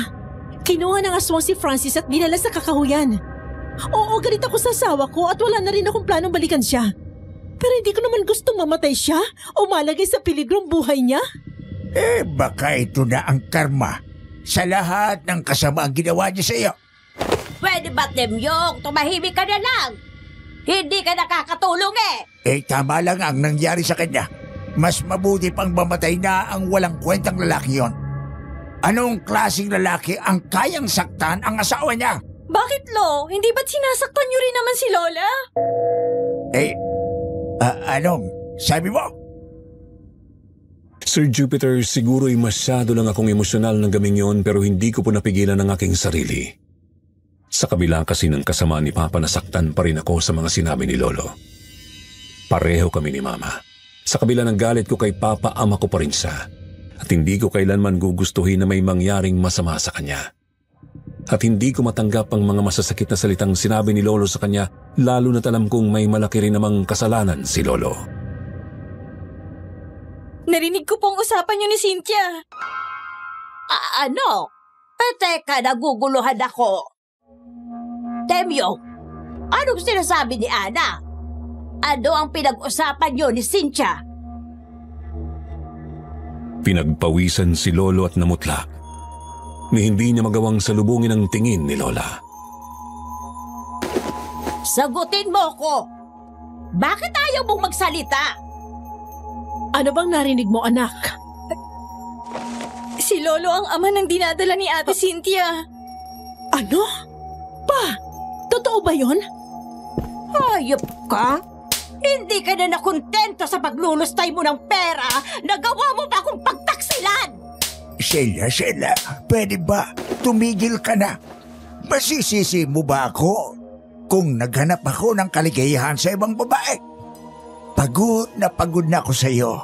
Kinuha ng aswang si Francis at dinala sa kakahuyan. Oo, galit ako sa asawa ko at wala na rin akong planong balikan siya. Pero hindi ko naman gustong mamatay siya o malagay sa peligrong buhay niya. Baka ito na ang karma sa lahat ng kasamaang ginawa niya sa iyo. Pwede ba, Temyong? Tumahimik ka na lang. Hindi ka nakakatulong Tama lang ang nangyari sa kanya. Mas mabuti pang mamatay na ang walang kwentang lalaki yon. Anong klaseng lalaki ang kayang saktan ang asawa niya? Bakit, Lo? Hindi ba't sinasaktan niyo rin naman si Lola? Anong sabi mo? Sir Jupiter, siguro'y masyado lang akong emosyonal ng gaming yon pero hindi ko po napigilan ang aking sarili. Sa kabila kasi ng kasama ni Papa, nasaktan pa rin ako sa mga sinabi ni Lolo. Pareho kami ni Mama. Sa kabila ng galit ko kay Papa, ama ko pa rin siya. At hindi ko kailanman gugustuhin na may mangyaring masama sa kanya. At hindi ko matanggap ang mga masasakit na salitang sinabi ni Lolo sa kanya, lalo na't alam kong may malaki rin namang kasalanan si Lolo. Narinig ko pong usapan niyo ni Cynthia. Ano? Teka, naguguluhan ako. Temyong, anong sinasabi ni Ana? Ano ang pinag-usapan niyo ni Cynthia? Pinagpawisan si Lolo at namutla. Ni hindi niya magawang salubungin ang tingin ni Lola. Sagutin mo ko. Bakit ayaw mong magsalita? Ano bang narinig mo, anak? Si Lolo ang ama ng dinadala ni Ate Cynthia. Ano? Pa, totoo ba yun? Hayop ka? Hindi ka na nakontento sa paglulustay mo ng pera. Nagawa mo pa akong pagtaksilan. Sheila, pwede ba tumigil ka na? Masisisi mo ba ako kung naghanap ako ng kaligayahan sa ibang babae? Pagod na ako sa iyo.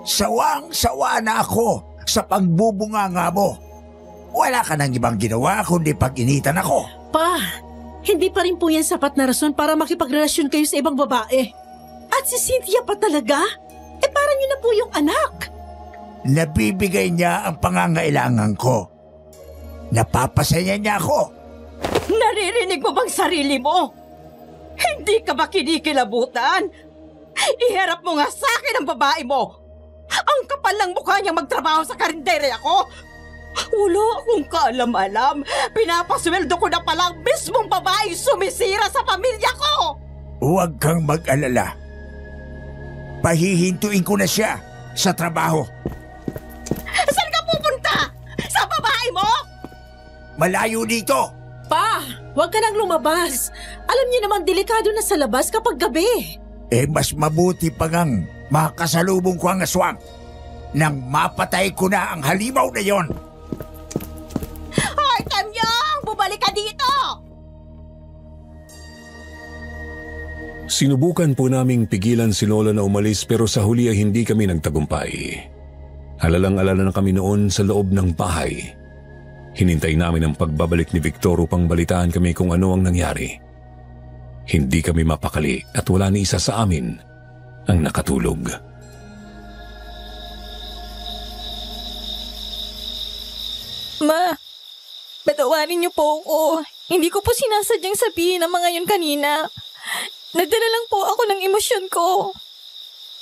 Sawang-sawa na ako sa pagbubunganga mo. Wala ka nang ibang ginawa kundi pag-initan ako. Pa, hindi pa rin po yan sapat na rason para makipagrelasyon kayo sa ibang babae. At si Cynthia pa talaga? Parang yun na po yung anak. Nabibigay niya ang pangangailangan ko. Napapasaya niya ako. Naririnig mo bang sarili mo? Hindi ka ba kinikilabutan? Iharap mo nga sa akin ang babae mo. Ang kapal ng mukha niyang magtrabaho sa karinderya ko. Wala akong kaalam-alam. Pinapasweldo ko na palang mismong babae sumisira sa pamilya ko. Huwag kang mag-alala. Pahihintuin ko na siya sa trabaho. Saan ka pupunta? Sa babae mo? Malayo dito. Pa, huwag ka nang lumabas. Alam niyo naman delikado na sa labas kapag gabi. Mas mabuti pa ngang makasalubong ko ang aswang nang mapatay ko na ang halimaw na yon. Hoy, Temyong! Bumalik ka dito! Sinubukan po naming pigilan si Lola na umalis pero sa huli ay hindi kami nagtagumpay. Alalang-alala na kami noon sa loob ng bahay. Hinintay namin ang pagbabalik ni Victor upang balitaan kami kung ano ang nangyari. Hindi kami mapakali at wala ni isa sa amin ang nakatulog. Ma, patawarin niyo po ako. Hindi ko po sinasadyang sabihin ang mga yun kanina. Nagdala lang po ako ng emosyon ko.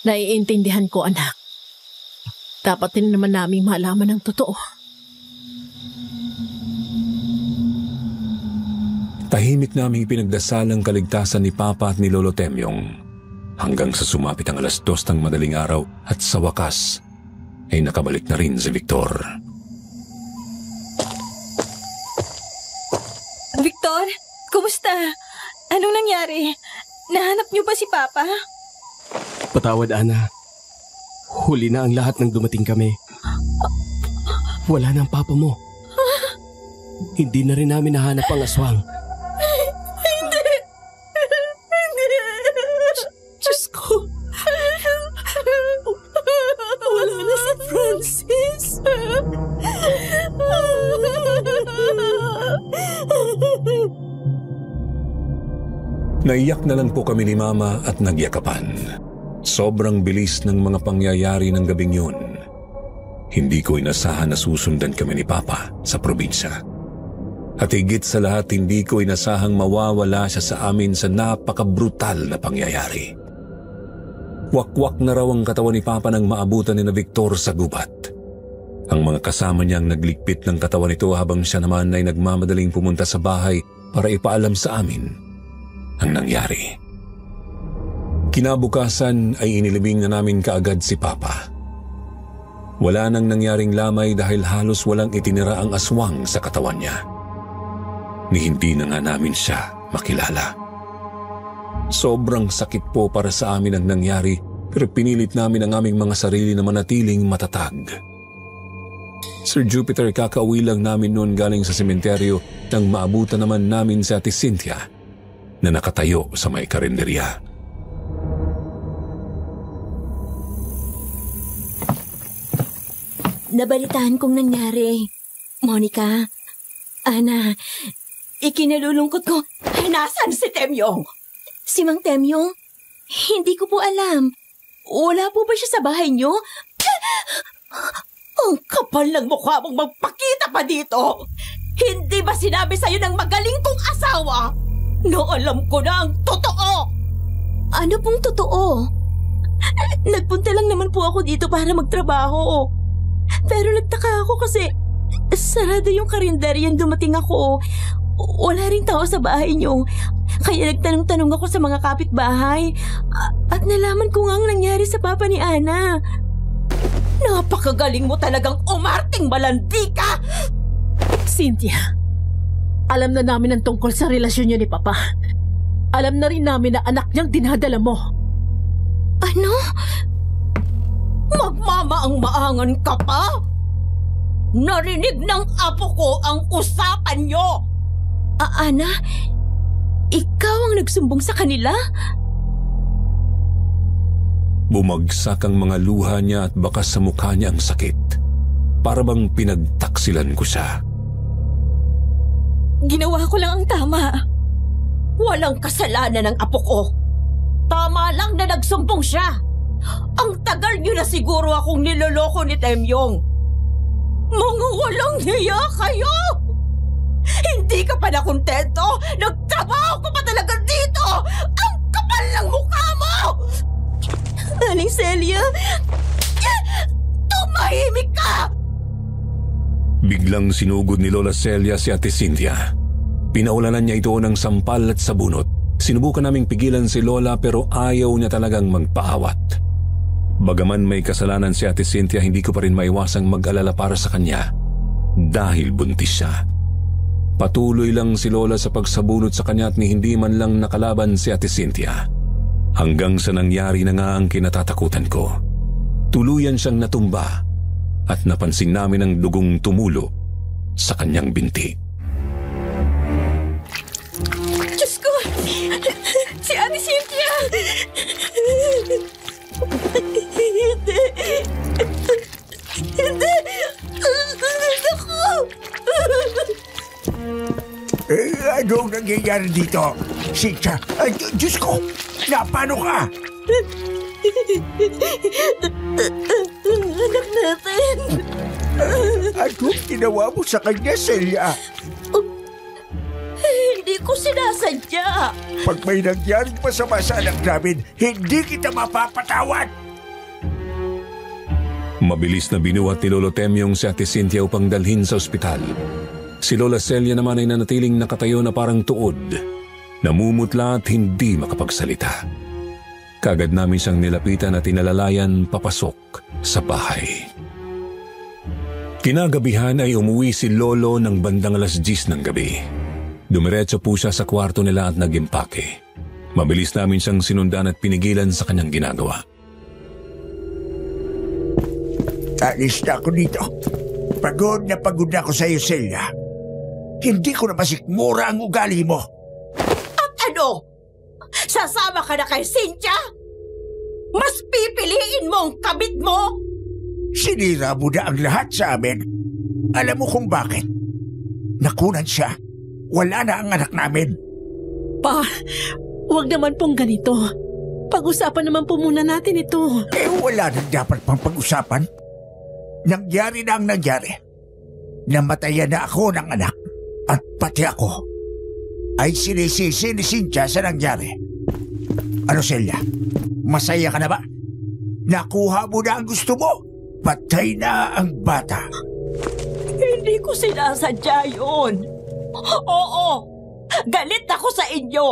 Naiintindihan ko, anak. Dapat din naman namin malaman ang totoo. Tahimik naming pinagdasal ang kaligtasan ni Papa at ni Lolo Temyong hanggang sa sumapit ang 2:00 ng madaling araw at sa wakas ay nakabalik na rin si Victor. Victor, kumusta? Anong nangyari? Nahanap niyo ba si Papa? Patawad, Ana. Huli na ang lahat nang dumating kami. Wala na ang papa mo. Hindi na rin namin nahanap ang aswang. Diyos ko. Wala na si Francis. Naiyak na lang po kami ni Mama at nagyakapan. Sobrang bilis ng mga pangyayari ng gabing yun. Hindi ko inasahan na susundan kami ni Papa sa probinsya. At higit sa lahat, hindi ko inasahang mawawala siya sa amin sa napakabrutal na pangyayari. Wakwak na raw ang katawan ni Papa nang maabutan ni na Victor sa gubat. Ang mga kasama niyang nagligpit ng katawan nito habang siya naman ay nagmamadaling pumunta sa bahay para ipaalam sa amin ang nangyari. Kinabukasan ay inilibing na namin kaagad si Papa. Wala nang nangyaring lamay dahil halos walang itinira ang aswang sa katawan niya. Ni hindi na nga namin siya makilala. Sobrang sakit po para sa amin ang nangyari pero pinilit namin ang aming mga sarili na manatiling matatag. Sir Jupiter, kakauwi lang namin noon galing sa sementeryo nang maabutan naman namin si Ate Cynthia na nakatayo sa may karinderya. Nabalitaan kong nangyari. Monica, Ana, ikinalulungkot ko. Ay, nasan si Temyong? Si Mang Temyong? Hindi ko po alam. Wala po ba siya sa bahay niyo? Ang kapal ng mukha mong magpakita pa dito. Hindi ba sinabi sa'yo ng magaling kong asawa na alam ko na ang totoo? Ano pong totoo? Nagpunta lang naman po ako dito para magtrabaho. Pero nagtaka ako kasi sarado yung karinderyan dumating ako. Wala ring tao sa bahay niyo. Kaya nagtanong-tanong ako sa mga kapitbahay. At nalaman ko nga ang nangyari sa papa ni Ana. Napakagaling mo talagang umarting malandi ka! Cynthia, alam na namin ang tungkol sa relasyon niyo ni Papa. Alam na rin namin na anak niyang dinadala mo. Ano? Magmamaang-maangan ka pa? Narinig ng apo ko ang usapan niyo! Ana, ikaw ang nagsumbong sa kanila? Bumagsak ang mga luha niya at bakas sa mukha niya ang sakit. Para bang pinagtaksilan ko siya. Ginawa ko lang ang tama. Walang kasalanan ng apo ko. Tama lang na nagsumbong siya. Ang tagal niyo na siguro akong niloloko ni Temyong. Mga walang hiya kayo! Hindi ka pa nakontento? Nagtrabaho ko pa talaga dito! Ang kapal ng mukha mo! Aling Celia! Tumahimik ka! Biglang sinugod ni Lola Celia si Ate Cynthia. Pinaulanan niya ito ng sampal at sabunot. Sinubukan naming pigilan si Lola pero ayaw niya talagang magpaawat. Bagaman may kasalanan si Ate Cynthia, hindi ko pa rin maiwasang mag-alala para sa kanya dahil buntis siya. Patuloy lang si Lola sa pagsabunot sa kanya at ni hindi man lang nakalaban si Ate Cynthia. Hanggang sa nangyari na nga ang kinatatakutan ko. Tuluyan siyang natumba at napansin namin ang dugong tumulo sa kanyang binti. Diyos ko! Si Ate Cynthia! Hindi! Hindi! Ako! Anong nangyayari dito? Cynthia, Diyos ko! Paano ka? Anak natin! Anong ginawa mo sa kanya, Celia? Hindi ko sinasadya. Pag may nangyaring masama sa anak namin, hindi kita mapapatawad. Mabilis na binuhat ni Lolo Temyong si Ate Cynthia upang dalhin sa ospital. Si Lola Celia naman ay nanatiling nakatayo na parang tuod, namumutla at hindi makapagsalita. Kagad namin siyang nilapitan at inalalayan papasok sa bahay. Kinagabihan ay umuwi si Lolo ng bandang 10:00 ng gabi. Dumiretso po siya sa kwarto nila at nag-impake. Mabilis namin siyang sinundan at pinigilan sa kanyang ginagawa. Alis na ako dito. Pagod na ako sa iyo, Celia. Hindi ko na masikmura ang ugali mo. At ano? Sasama ka na kay Cynthia? Mas pipiliin mo ang kabit mo? Sinira mo na ang lahat sa amin. Alam mo kung bakit? Nakunan siya. Wala na ang anak namin. Pa, huwag naman pong ganito. Pag-usapan naman po muna natin ito. Wala nang dapat pang pag-usapan. Nangyari na ang nangyari. Namatayan na ako ng anak. At pati ako ay sinisisi ni Cynthia sa nangyari. Ano, Celia? Masaya ka na ba? Nakuha mo na ang gusto mo? Patay na ang bata. Hindi ko sinasadya yun. Oo, galit ako sa inyo.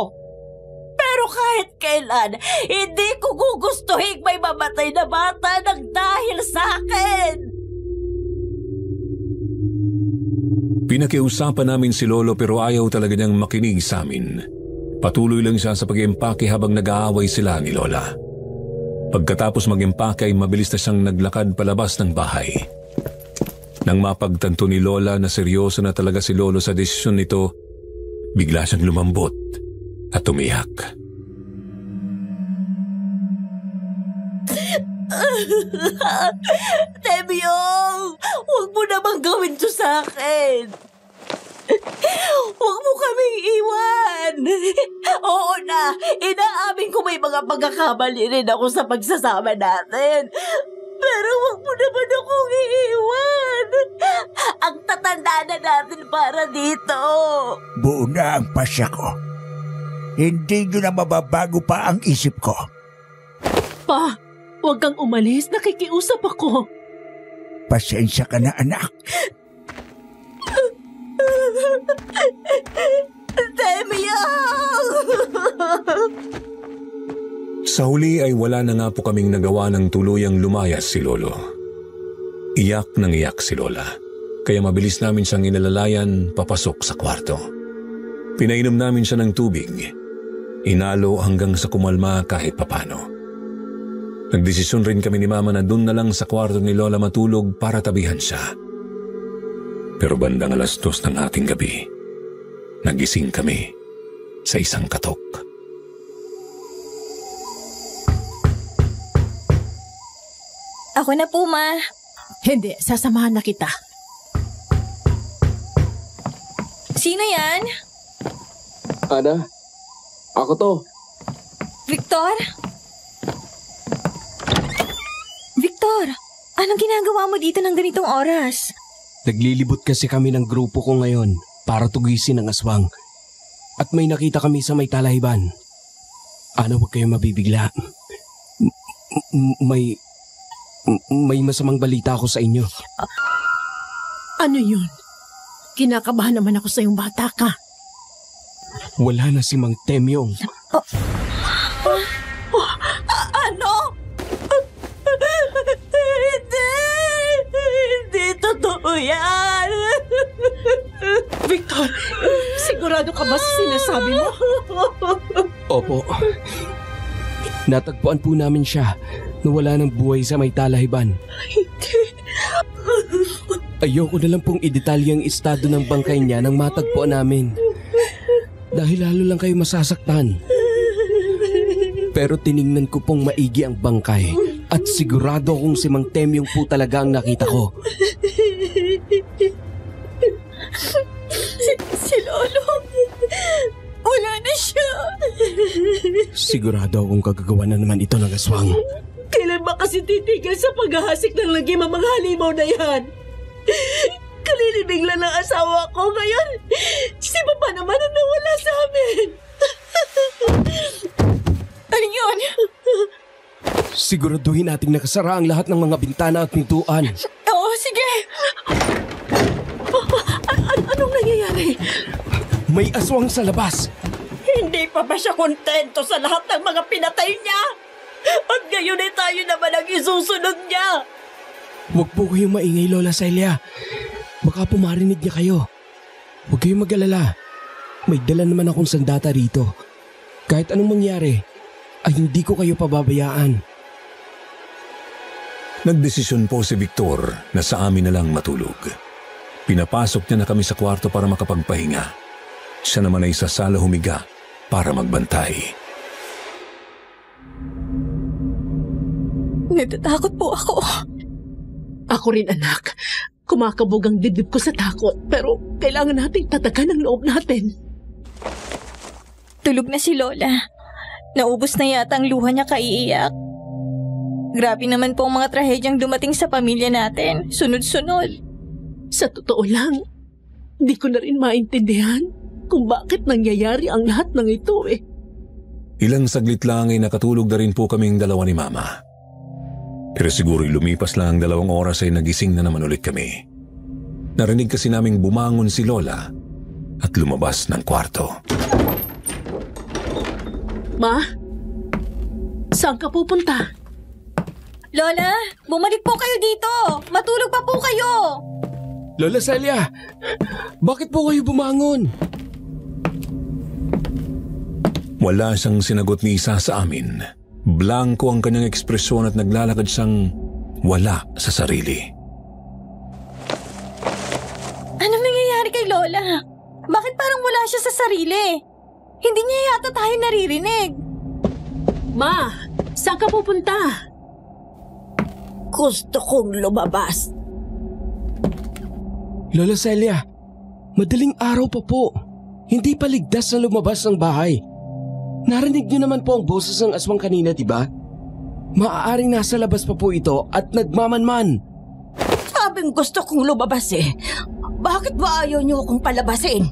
Pero kahit kailan, hindi ko gugustuhin may mamatay na bata ng dahil sa akin. Pinakiusapan namin si Lolo pero ayaw talaga niyang makinig sa amin. Patuloy lang siya sa pag-impake habang nag-aaway sila ni Lola. Pagkatapos mag-impake ay mabilis na siyang naglakad palabas ng bahay. Nang mapagtanto ni Lola na seryoso na talaga si Lolo sa desisyon nito, bigla siyang lumambot at umiyak. Temyong, huwag mo namang gawin to sa akin. Huwag mo kaming iwan. Oo na, inaamin ko may mga pagkakamali rin ako sa pagsasama natin. Pero huwag mo naman akong iiwan. Ang tatanda na natin para dito. Buo na ang pasya ko. Hindi nyo na mababago pa ang isip ko. Pa, huwag kang umalis. Nakikiusap ako. Pasensya ka na, anak. Temyong! Sa huli ay wala na nga po kaming nagawa ng tuluyang lumayas si Lolo. Iyak nang iyak si Lola, kaya mabilis namin siyang inalalayan papasok sa kwarto. Pinainom namin siya ng tubig, inalo hanggang sa kumalma kahit papano. Nagdesisyon rin kami ni Mama na doon na lang sa kwarto ni Lola matulog para tabihan siya. Pero bandang 2:00 ng ating gabi, nagising kami sa isang katok. Ako na po, Ma. Hindi, sasamahan na kita. Sino yan? Ana, ako to. Victor? Victor, anong ginagawa mo dito ng ganitong oras? Naglilibot kasi kami ng grupo ko ngayon para tugisin ang aswang. At may nakita kami sa may talahiban. Ano, huwag kayo mabibigla. May masamang balita ako sa inyo. Ano yun? Kinakabahan naman ako sa iyong bata ka. Wala na si Mang Temyong. Ano? mo yan. Victor, sigurado ka ba sa sinasabi mo? Opo. Natagpuan po namin siya na wala ng buhay sa may talahiban. Ayoko na lang pong idetalye ang estado ng bangkay niya nang matagpuan namin. Dahil lalo lang kayo masasaktan. Pero tiningnan ko pong maigi ang bangkay at sigurado akong si Mang Temyong po talaga ang nakita ko. Si Lolo, wala na siya. Sigurado akong kagagawa na naman ito ng aswang. Kailan ba kasi titigil sa paghahasik ng lagim ang mga halimaw na yan? Kalilibing lang ng asawa ko ngayon. Si Papa naman ang nawala sa amin. Ano yun? Siguraduhin nating nakasara ang lahat ng mga bintana at pintuan. Oo, sige. Anong nangyayari? May aswang sa labas. Hindi pa ba siya kontento sa lahat ng mga pinatay niya? At ngayon ay tayo naman ang isusunod niya. Huwag po kayong maingay, Lola Celia. Baka pumarinig niya kayo. Huwag kayong mag-alala. May dala naman akong sandata rito. Kahit anong mangyari, ay hindi ko kayo pababayaan. Nagdesisyon po si Victor na sa amin na lang matulog. Pinapasok niya na kami sa kwarto para makapagpahinga. Siya naman ay sasala humiga para magbantay. Natatakot po ako. Ako rin, anak. Kumakabog ang dibdib ko sa takot. Pero kailangan nating tatagan ang loob natin. Tulog na si Lola. Naubos na yata ang luha niya kaiiyak. Grabe naman po ang mga trahedyang dumating sa pamilya natin. Sunod-sunod. Sa totoo lang, di ko na rin maintindihan kung bakit nangyayari ang lahat ng ito eh. Ilang saglit lang ay nakatulog na rin po kaming dalawa ni Mama. Pero siguro lumipas lang 2 oras ay nagising na naman ulit kami. Narinig kasi naming bumangon si Lola at lumabas ng kwarto. Ma? Saan ka pupunta? Lola, bumalik po kayo dito! Matulog pa po kayo! Lola Celia, bakit po kayo bumangon? Wala siyang sinagot ni isa sa amin. Blanko ang kanyang ekspresyon at naglalakad siyang wala sa sarili. Anong nangyayari kay Lola? Bakit parang wala siya sa sarili? Hindi niya yata tayo naririnig. Ma, saan ka pupunta? Gusto kong lumabas. Lola Celia, madaling araw pa po. Hindi pa ligtas na lumabas ng bahay. Narinig niyo naman po ang boses ng aswang kanina, diba? Maaaring nasa labas pa po ito at nagmamanman. Sabing gusto kong lumabas eh. Bakit ba ayaw niyo akong palabasin?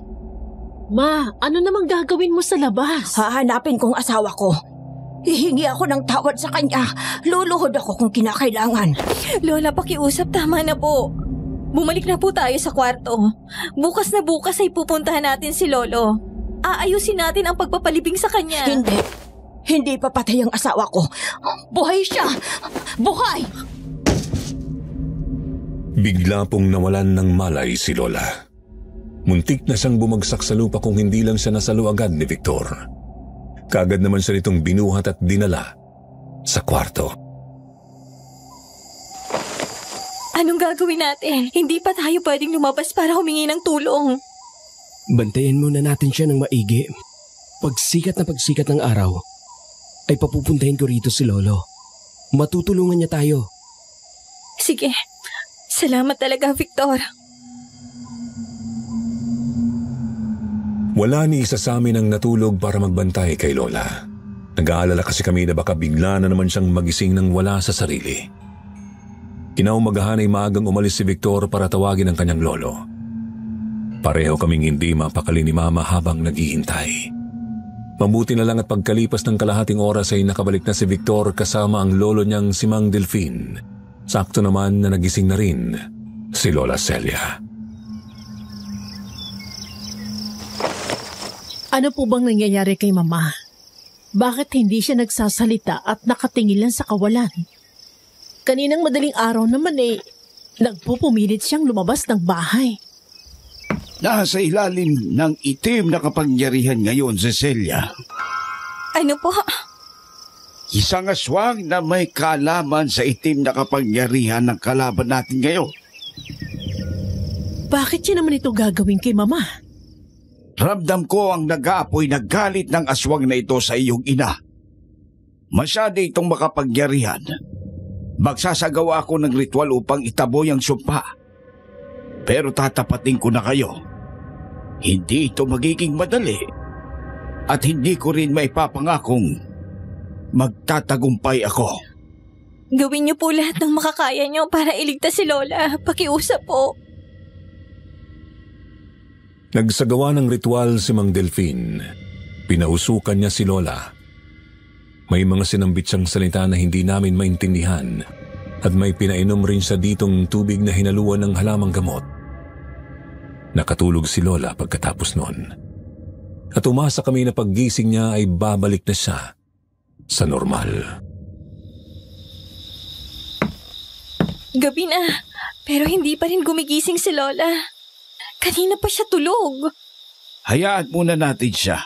Ma, ano namang gagawin mo sa labas? Hahanapin kong asawa ko. Hihingi ako ng tawad sa kanya. Luluhod ako kung kinakailangan. Lola, pakiusap, tama na po. Bumalik na po tayo sa kwarto. Bukas na bukas ay pupuntahan natin si Lolo. Aayusin natin ang pagpapalibing sa kanya. Hindi. Hindi papatay ang asawa ko. Buhay siya! Buhay! Bigla pong nawalan ng malay si Lola. Muntik na siyang bumagsak sa lupa kung hindi lang siya nasalo agad ni Victor. Kaagad naman siya nitong binuhat at dinala sa kwarto. Anong gagawin natin? Hindi pa tayo pwedeng lumabas para humingi ng tulong. Bantayan muna natin siya ng maigi. Pagsikat ng araw, ay papupuntahin ko rito si Lolo. Matutulungan niya tayo. Sige. Salamat talaga, Victor. Wala ni isa sa amin ang natulog para magbantay kay Lola. Nag-aalala kasi kami na baka bigla na naman siyang magising nang wala sa sarili. Kinaumagahan ay maagang umalis si Victor para tawagin ang kanyang lolo. Pareho kaming hindi mapakali ni Mama habang naghihintay. Mabuti na lang at pagkalipas ng kalahating oras ay nakabalik na si Victor kasama ang lolo niyang si Mang Delfin. Sakto naman na nagising na rin si Lola Celia. Ano po bang nangyayari kay Mama? Bakit hindi siya nagsasalita at nakatingin lang sa kawalan? Kaninang madaling araw naman Nagpupumilit siyang lumabas ng bahay. Nasa ilalim ng itim na kapangyarihan ngayon, Cecilia. Ano po? Isang aswang na may kalaman sa itim na kapangyarihan ng kalaban natin ngayon. Bakit siya naman ito gagawin kay Mama? Ramdam ko ang nag-aapoy na galit ng aswang na ito sa iyong ina. Masyado itong makapangyarihan. Magsasagawa ako ng ritual upang itaboy ang sumpa. Pero tatapatin ko na kayo. Hindi ito magiging madali. At hindi ko rin maipapangakong magtatagumpay ako. Gawin niyo po lahat ng makakaya niyo para iligtas si Lola. Pakiusap po. Nagsagawa ng ritual si Mang Delfin. Pinausukan niya si Lola. May mga sinambit siyang salita na hindi namin maintindihan at may pinainom rin siya ditong tubig na hinaluan ng halamang gamot. Nakatulog si Lola pagkatapos noon. At umasa kami na paggising niya ay babalik na siya sa normal. Gabi na, pero hindi pa rin gumigising si Lola. Kanina pa siya tulog. Hayaan muna natin siya.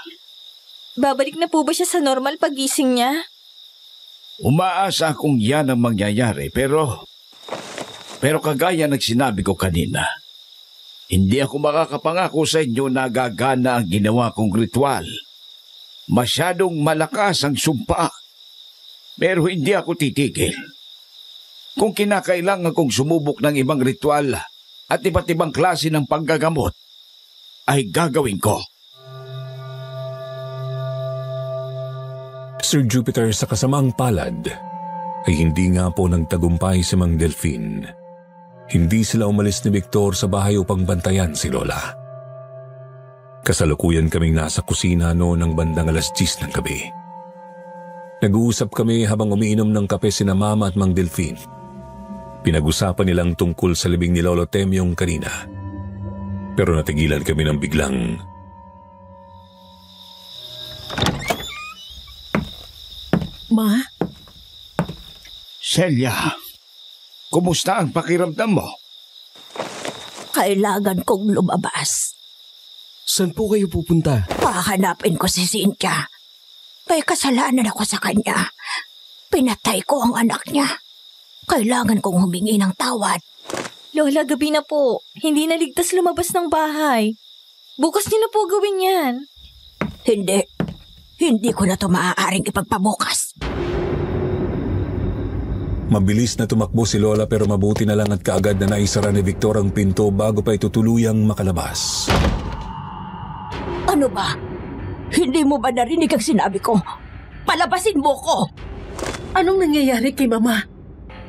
Babalik na po ba siya sa normal paggising niya? Umaasa akong yan ang mangyayari pero kagaya ng sinabi ko kanina, hindi ako makakapangako sa inyo na gagana ang ginawa kong ritual. Masyadong malakas ang sumpa. Pero hindi ako titigil. Kung kinakailangan kong sumubok ng ibang ritual at iba't ibang klase ng panggagamot, ay gagawin ko. Sir Jupiter, sa kasamaang palad, ay hindi nga po nagtagumpay si Mang Delfin. Hindi sila umalis ni Victor sa bahay upang bantayan si Lola. Kasalukuyan kaming nasa kusina noon ng bandang 10:00 ng gabi. Nag-uusap kami habang umiinom ng kape sina Mama at Mang Delfin. Pinag-usapan nilang tungkol sa libing ni Lolo Temyong kanina. Pero natigilan kami ng biglang... Ma? Celia, kumusta ang pakiramdam mo? Kailangan kong lumabas. Saan po kayo pupunta? Pahanapin ko si Cynthia. May kasalanan ako sa kanya. Pinatay ko ang anak niya. Kailangan kong humingi ng tawad. Lola, gabi na po. Hindi na ligtas lumabas ng bahay. Bukas niyo na po gawin yan. Hindi. Hindi ko na ito maaaring ipagpabukas. Mabilis na tumakbo si Lola pero mabuti na lang at kaagad na naisara ni Victor ang pinto bago pa ito tuluyang makalabas. Ano ba? Hindi mo ba narinig ang sinabi ko? Palabasin mo ko! Anong nangyayari kay Mama?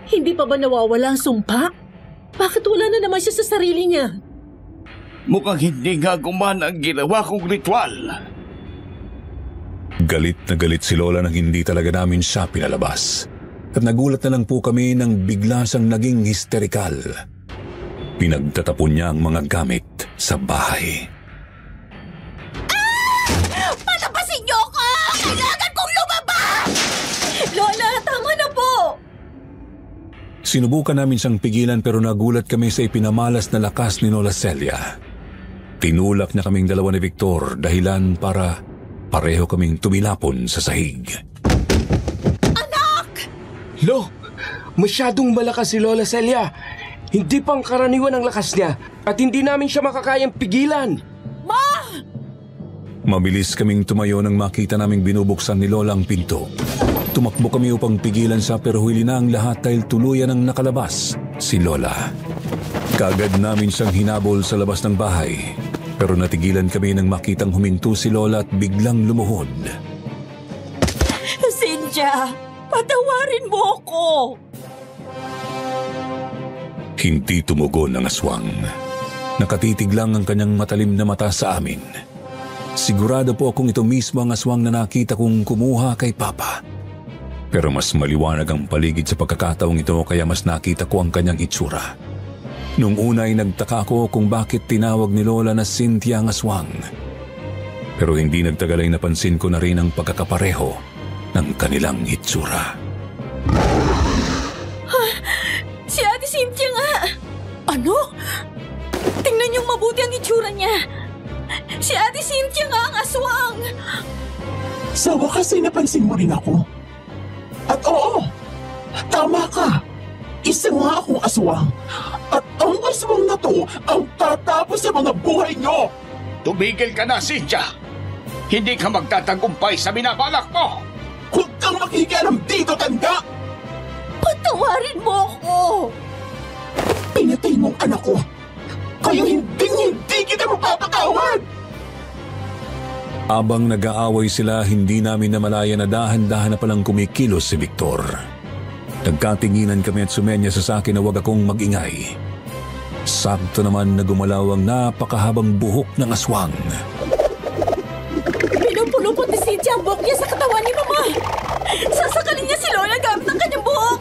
Hindi pa ba nawawala ang sumpa? Bakit wala na naman siya sa sarili niya? Mukhang hindi nga gumana ang ginawa kong ritual. Galit na galit si Lola nang hindi talaga namin siya pinalabas. At nagulat na lang po kami nang bigla siyang naging histerikal. Pinagtatapon niya ang mga gamit sa bahay. Palabasin niyo ako! Kailangan kong lumabas! Lola, tama na po! Sinubukan namin siyang pigilan pero nagulat kami sa ipinamalas na lakas ni Lola Celia. Tinulak na kaming dalawa ni Victor dahilan para pareho kaming tumilapon sa sahig. Anak! Lo, masyadong malakas si Lola Celia. Hindi pang karaniwan ang lakas niya at hindi namin siya makakayang pigilan. Ma! Mabilis kaming tumayo nang makita naming binubuksan ni Lola ang pinto. Tumakbo kami upang pigilan siya pero huli na ang lahat dahil tuluyan ang nakalabas si Lola. Kaagad namin siyang hinabol sa labas ng bahay pero natigilan kami nang makitang huminto si Lola at biglang lumuhod. Cynthia, patawarin mo ako! Hindi tumugon ang aswang. Nakatitig lang ang kanyang matalim na mata sa amin. Sigurado po akong ito mismo ang aswang na nakita kong kumuha kay Papa. Pero mas maliwanag ang paligid sa pagkakataong ito kaya mas nakita ko ang kanyang itsura. Nung una ay nagtaka ko kung bakit tinawag ni Lola na Cynthia ang aswang. Pero hindi nagtagal ay napansin ko na rin ang pagkakapareho ng kanilang itsura. Si Ate Cynthia nga! Ano? Tingnan niyong mabuti ang itsura niya. Si Ate Cynthia nga ang aswang. Sa wakas ay napansin mo rin ako. At oo, tama ka. Isa nga akong aswang. At ang aswang na to ang tatapos sa mga buhay niyo. Tumigil ka na, Cynthia. Hindi ka magtatagumpay sa binabalak mo. Huwag kang makikialam dito, tanda! Patawarin mo ako! Pinatay mong anak ko. Kaya hindi kita mapapatawad! Abang nag-aaway sila, hindi namin namalaya na dahan-dahan na palang kumikilos si Victor. Nagkatinginan kami at sumenya sa akin na huwag akong mag-ingay. Sakto naman na gumalaw ang napakahabang buhok ng aswang. Pinupulupot ni Cynthia ang buhok niya sa katawan ni Mama. Sasakalin niya si Lola gamit ang kanyang buhok.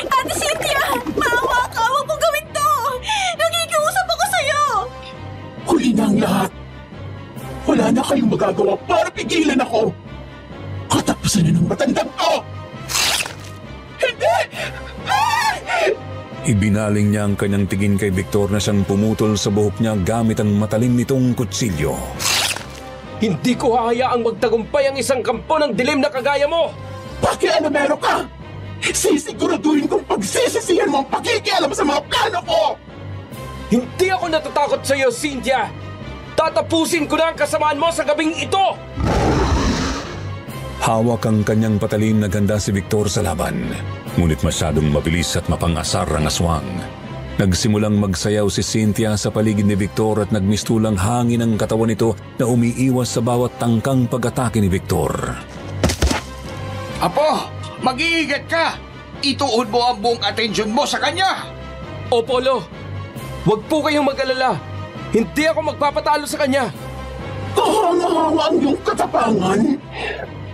Ate Cynthia, maawa ka, huwag mong gawin to. Nakikiusap ako sa'yo. Huli na ang lahat. Wala na kayong magagawa para pigilan ako. Katapusan na ng matandang to. Hindi! Ibinaling niya ang kanyang tingin kay Victor na siyang pumutol sa buhok niya gamit ang matalim nitong kutsilyo. Hindi ko hahayaang magtagumpay ang isang kampo ng dilim na kagaya mo! Pakialamero ka! Sisiguraduhin kong pagsisisihan mo ang pakikialam sa mga plano ko! Hindi ako natatakot sa iyo, Cynthia! Tatapusin ko na ang kasamaan mo sa gabing ito! Hawak ang kanyang patalim na ganda si Victor sa laban. Ngunit masyadong mabilis at mapangasar ang aswang. Nagsimulang magsayaw si Cynthia sa paligid ni Victor at nagmistulang hangin ang katawan nito na umiiwas sa bawat tangkang pag-atake ni Victor. Apo, mag-iingat ka! Ituon mo ang buong atensyon mo sa kanya! O Polo, huwag po kayong mag-alala. Hindi ako magpapatalo sa kanya. Kahangahawa ang iyong katapangan.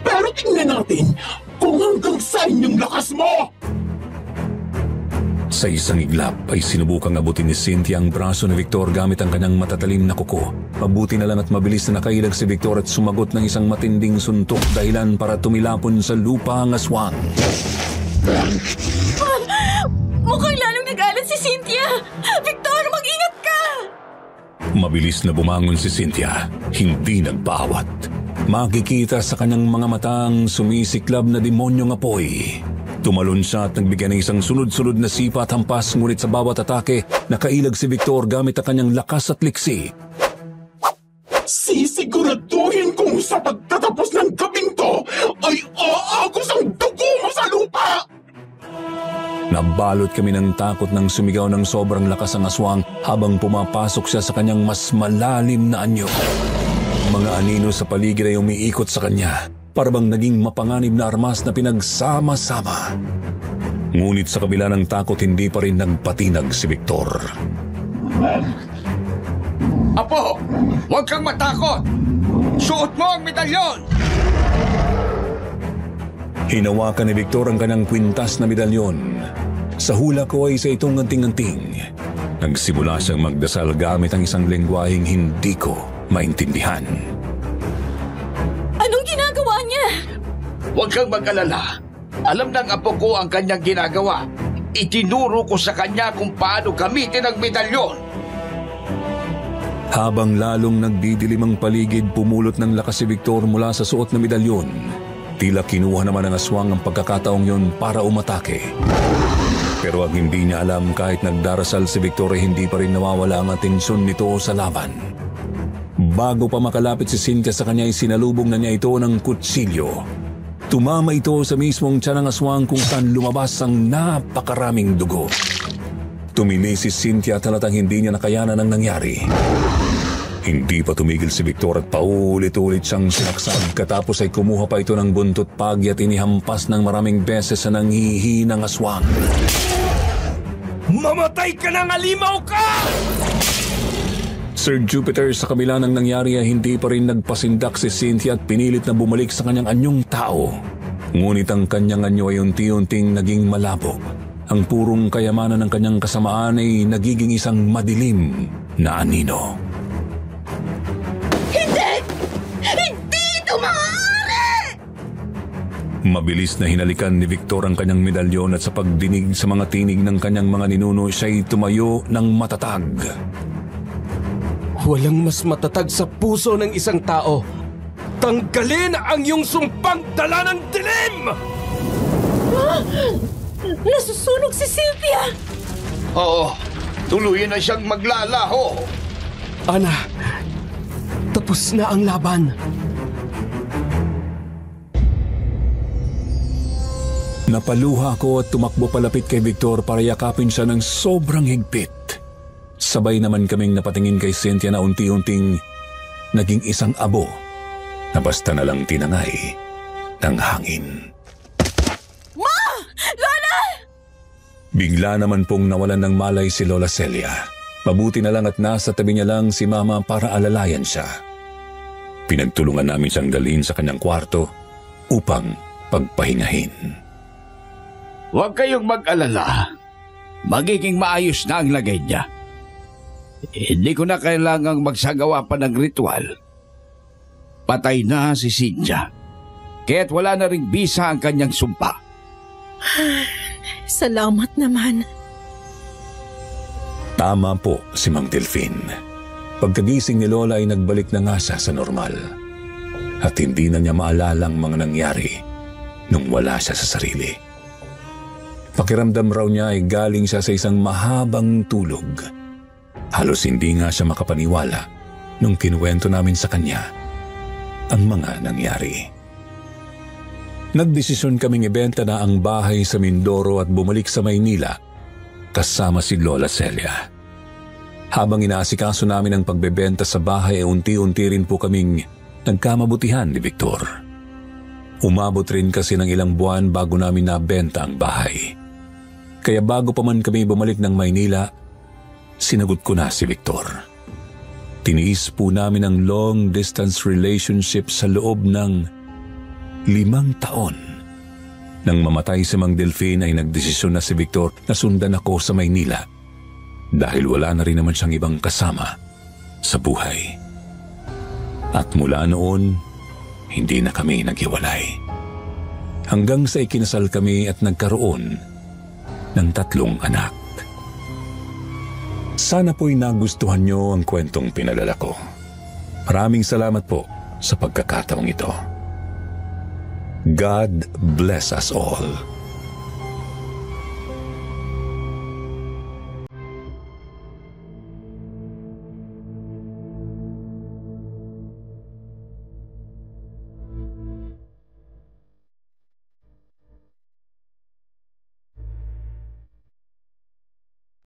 Pero tingnan natin kung hanggang saan yung lakas mo! Sa isang iglap ay sinubukang abutin ni Cynthia ang braso ni Victor gamit ang kanyang matatalim na kuko. Mabuti na lang at mabilis na nakailag si Victor at sumagot ng isang matinding suntok dahilan para tumilapon sa lupa ang aswang. Mukhang lalong nag-alat si Cynthia! Victor, mag-ingat ka! Mabilis na bumangon si Cynthia, hindi nagpaawat. Makikita sa kanyang mga mata ang sumisiklab na demonyong apoy. Tumalon siya at nagbigay ng isang sunod-sunod na sipa at hampas, ngunit sa bawat atake, nakailag si Victor gamit ang kanyang lakas at liksi. Sisiguraduhin kong sa pagtatapos ng gabing to ay aagos ang dugo mo sa lupa! Nabalot kami ng takot nang sumigaw ng sobrang lakas ang aswang habang pumapasok siya sa kanyang mas malalim na anyo. Mga anino sa paligid ay umiikot sa kanya, parabang naging mapanganib na armas na pinagsama-sama. Ngunit sa kabila ng takot, hindi pa rin nagpatinag si Victor. Apo, huwag kang matakot! Suot mo ang medalyon! Hinawakan ni Victor ang kanyang kwintas na medalyon. Sa hula ko ay isa itong anting-anting. Nagsimula siyang magdasal gamit ang isang lengguaheng hindi ko maintindihan. Anong ginagawa niya? Huwag kang mag-alala. Alam ng apo ko ang kanyang ginagawa. Itinuro ko sa kanya kung paano gamitin ang medalyon. Habang lalong nagdidilim ang paligid, pumulot ng lakas si Victor mula sa suot na medalyon. Tila kinuha naman ng aswang ang pagkakataong yun para umatake. Pero ang hindi niya alam, kahit nagdarasal si Victor ay hindi pa rin nawawala ang atensyon nito sa laban. Bago pa makalapit si Cynthia sa kanya ay sinalubong na niya ito ng kutsilyo. Tumama ito sa mismong tiyan ng aswang kung saan lumabas ang napakaraming dugo. Tumili si Cynthia at halatang hindi niya nakayanan ang nangyari. Hindi pa tumigil si Victor at paulit-ulit siyang sinaksak. Katapos ay kumuha pa ito ng buntot pagi at inihampas ng maraming beses sa nanghihinang aswang. Mamatay ka na, alimaw ka! Sir Jupiter, sa kabila ng nangyari ay hindi pa rin nagpasindak si Cynthia at pinilit na bumalik sa kanyang anyong tao. Ngunit ang kanyang anyo ay unti-unting naging malabo. Ang purong kayamanan ng kanyang kasamaan ay nagiging isang madilim na anino. Hindi! Hindi ito maaari! Mabilis na hinalikan ni Victor ang kanyang medalyon at sa pagdinig sa mga tinig ng kanyang mga ninuno, siya'y tumayo ng matatag. Walang mas matatag sa puso ng isang tao. Tanggalin ang iyong sumpang dala ng dilim! Nasusunog si Sylvia! Oo, tuluyan na siyang maglalaho. Ana, tapos na ang laban. Napaluha ako at tumakbo palapit kay Victor para yakapin siya ng sobrang higpit. Sabay naman kaming napatingin kay Cynthia na unti-unting naging isang abo na basta na lang tinangay ng hangin. Ma! Lola! Bigla naman pong nawalan ng malay si Lola Celia. Mabuti na lang at nasa tabi niya lang si Mama para alalayan siya. Pinagtulungan namin siyang dalhin sa kanyang kwarto upang pagpahingahin. Huwag kayong mag-alala. Magiging maayos na ang lagay niya. Hindi ko na kailangang magsagawa pa ng ritual. Patay na si Cynthia. Kaya't wala na ring bisa ang kanyang sumpa. Salamat naman. Tama po si Mang Delphine. Pagkagising ni Lola ay nagbalik na nga siya sa normal. At hindi na niya maalala ang mga nangyari nung wala siya sa sarili. Pakiramdam raw niya ay galing siya sa isang mahabang tulog. Halos hindi nga siya makapaniwala nung kinuwento namin sa kanya ang mga nangyari. Nagdesisyon kaming ibenta na ang bahay sa Mindoro at bumalik sa Maynila kasama si Lola Celia. Habang inaasikaso namin ang pagbebenta sa bahay, unti-unti rin po kaming nagkamabutihan ni Victor. Umabot rin kasi ng ilang buwan bago namin nabenta ang bahay. Kaya bago pa man kami bumalik ng Maynila, sinagot ko na si Victor. Tiniis po namin ang long-distance relationship sa loob ng 5 taon. Nang mamatay si Mang Delphine ay nagdesisyon na si Victor na sundan ako sa Maynila dahil wala na rin naman siyang ibang kasama sa buhay. At mula noon, hindi na kami naghiwalay. Hanggang sa ikinasal kami at nagkaroon ng 3 anak. Sana po'y nagustuhan niyo ang kwentong pinadala ko. Maraming salamat po sa pagkakataong ito. God bless us all.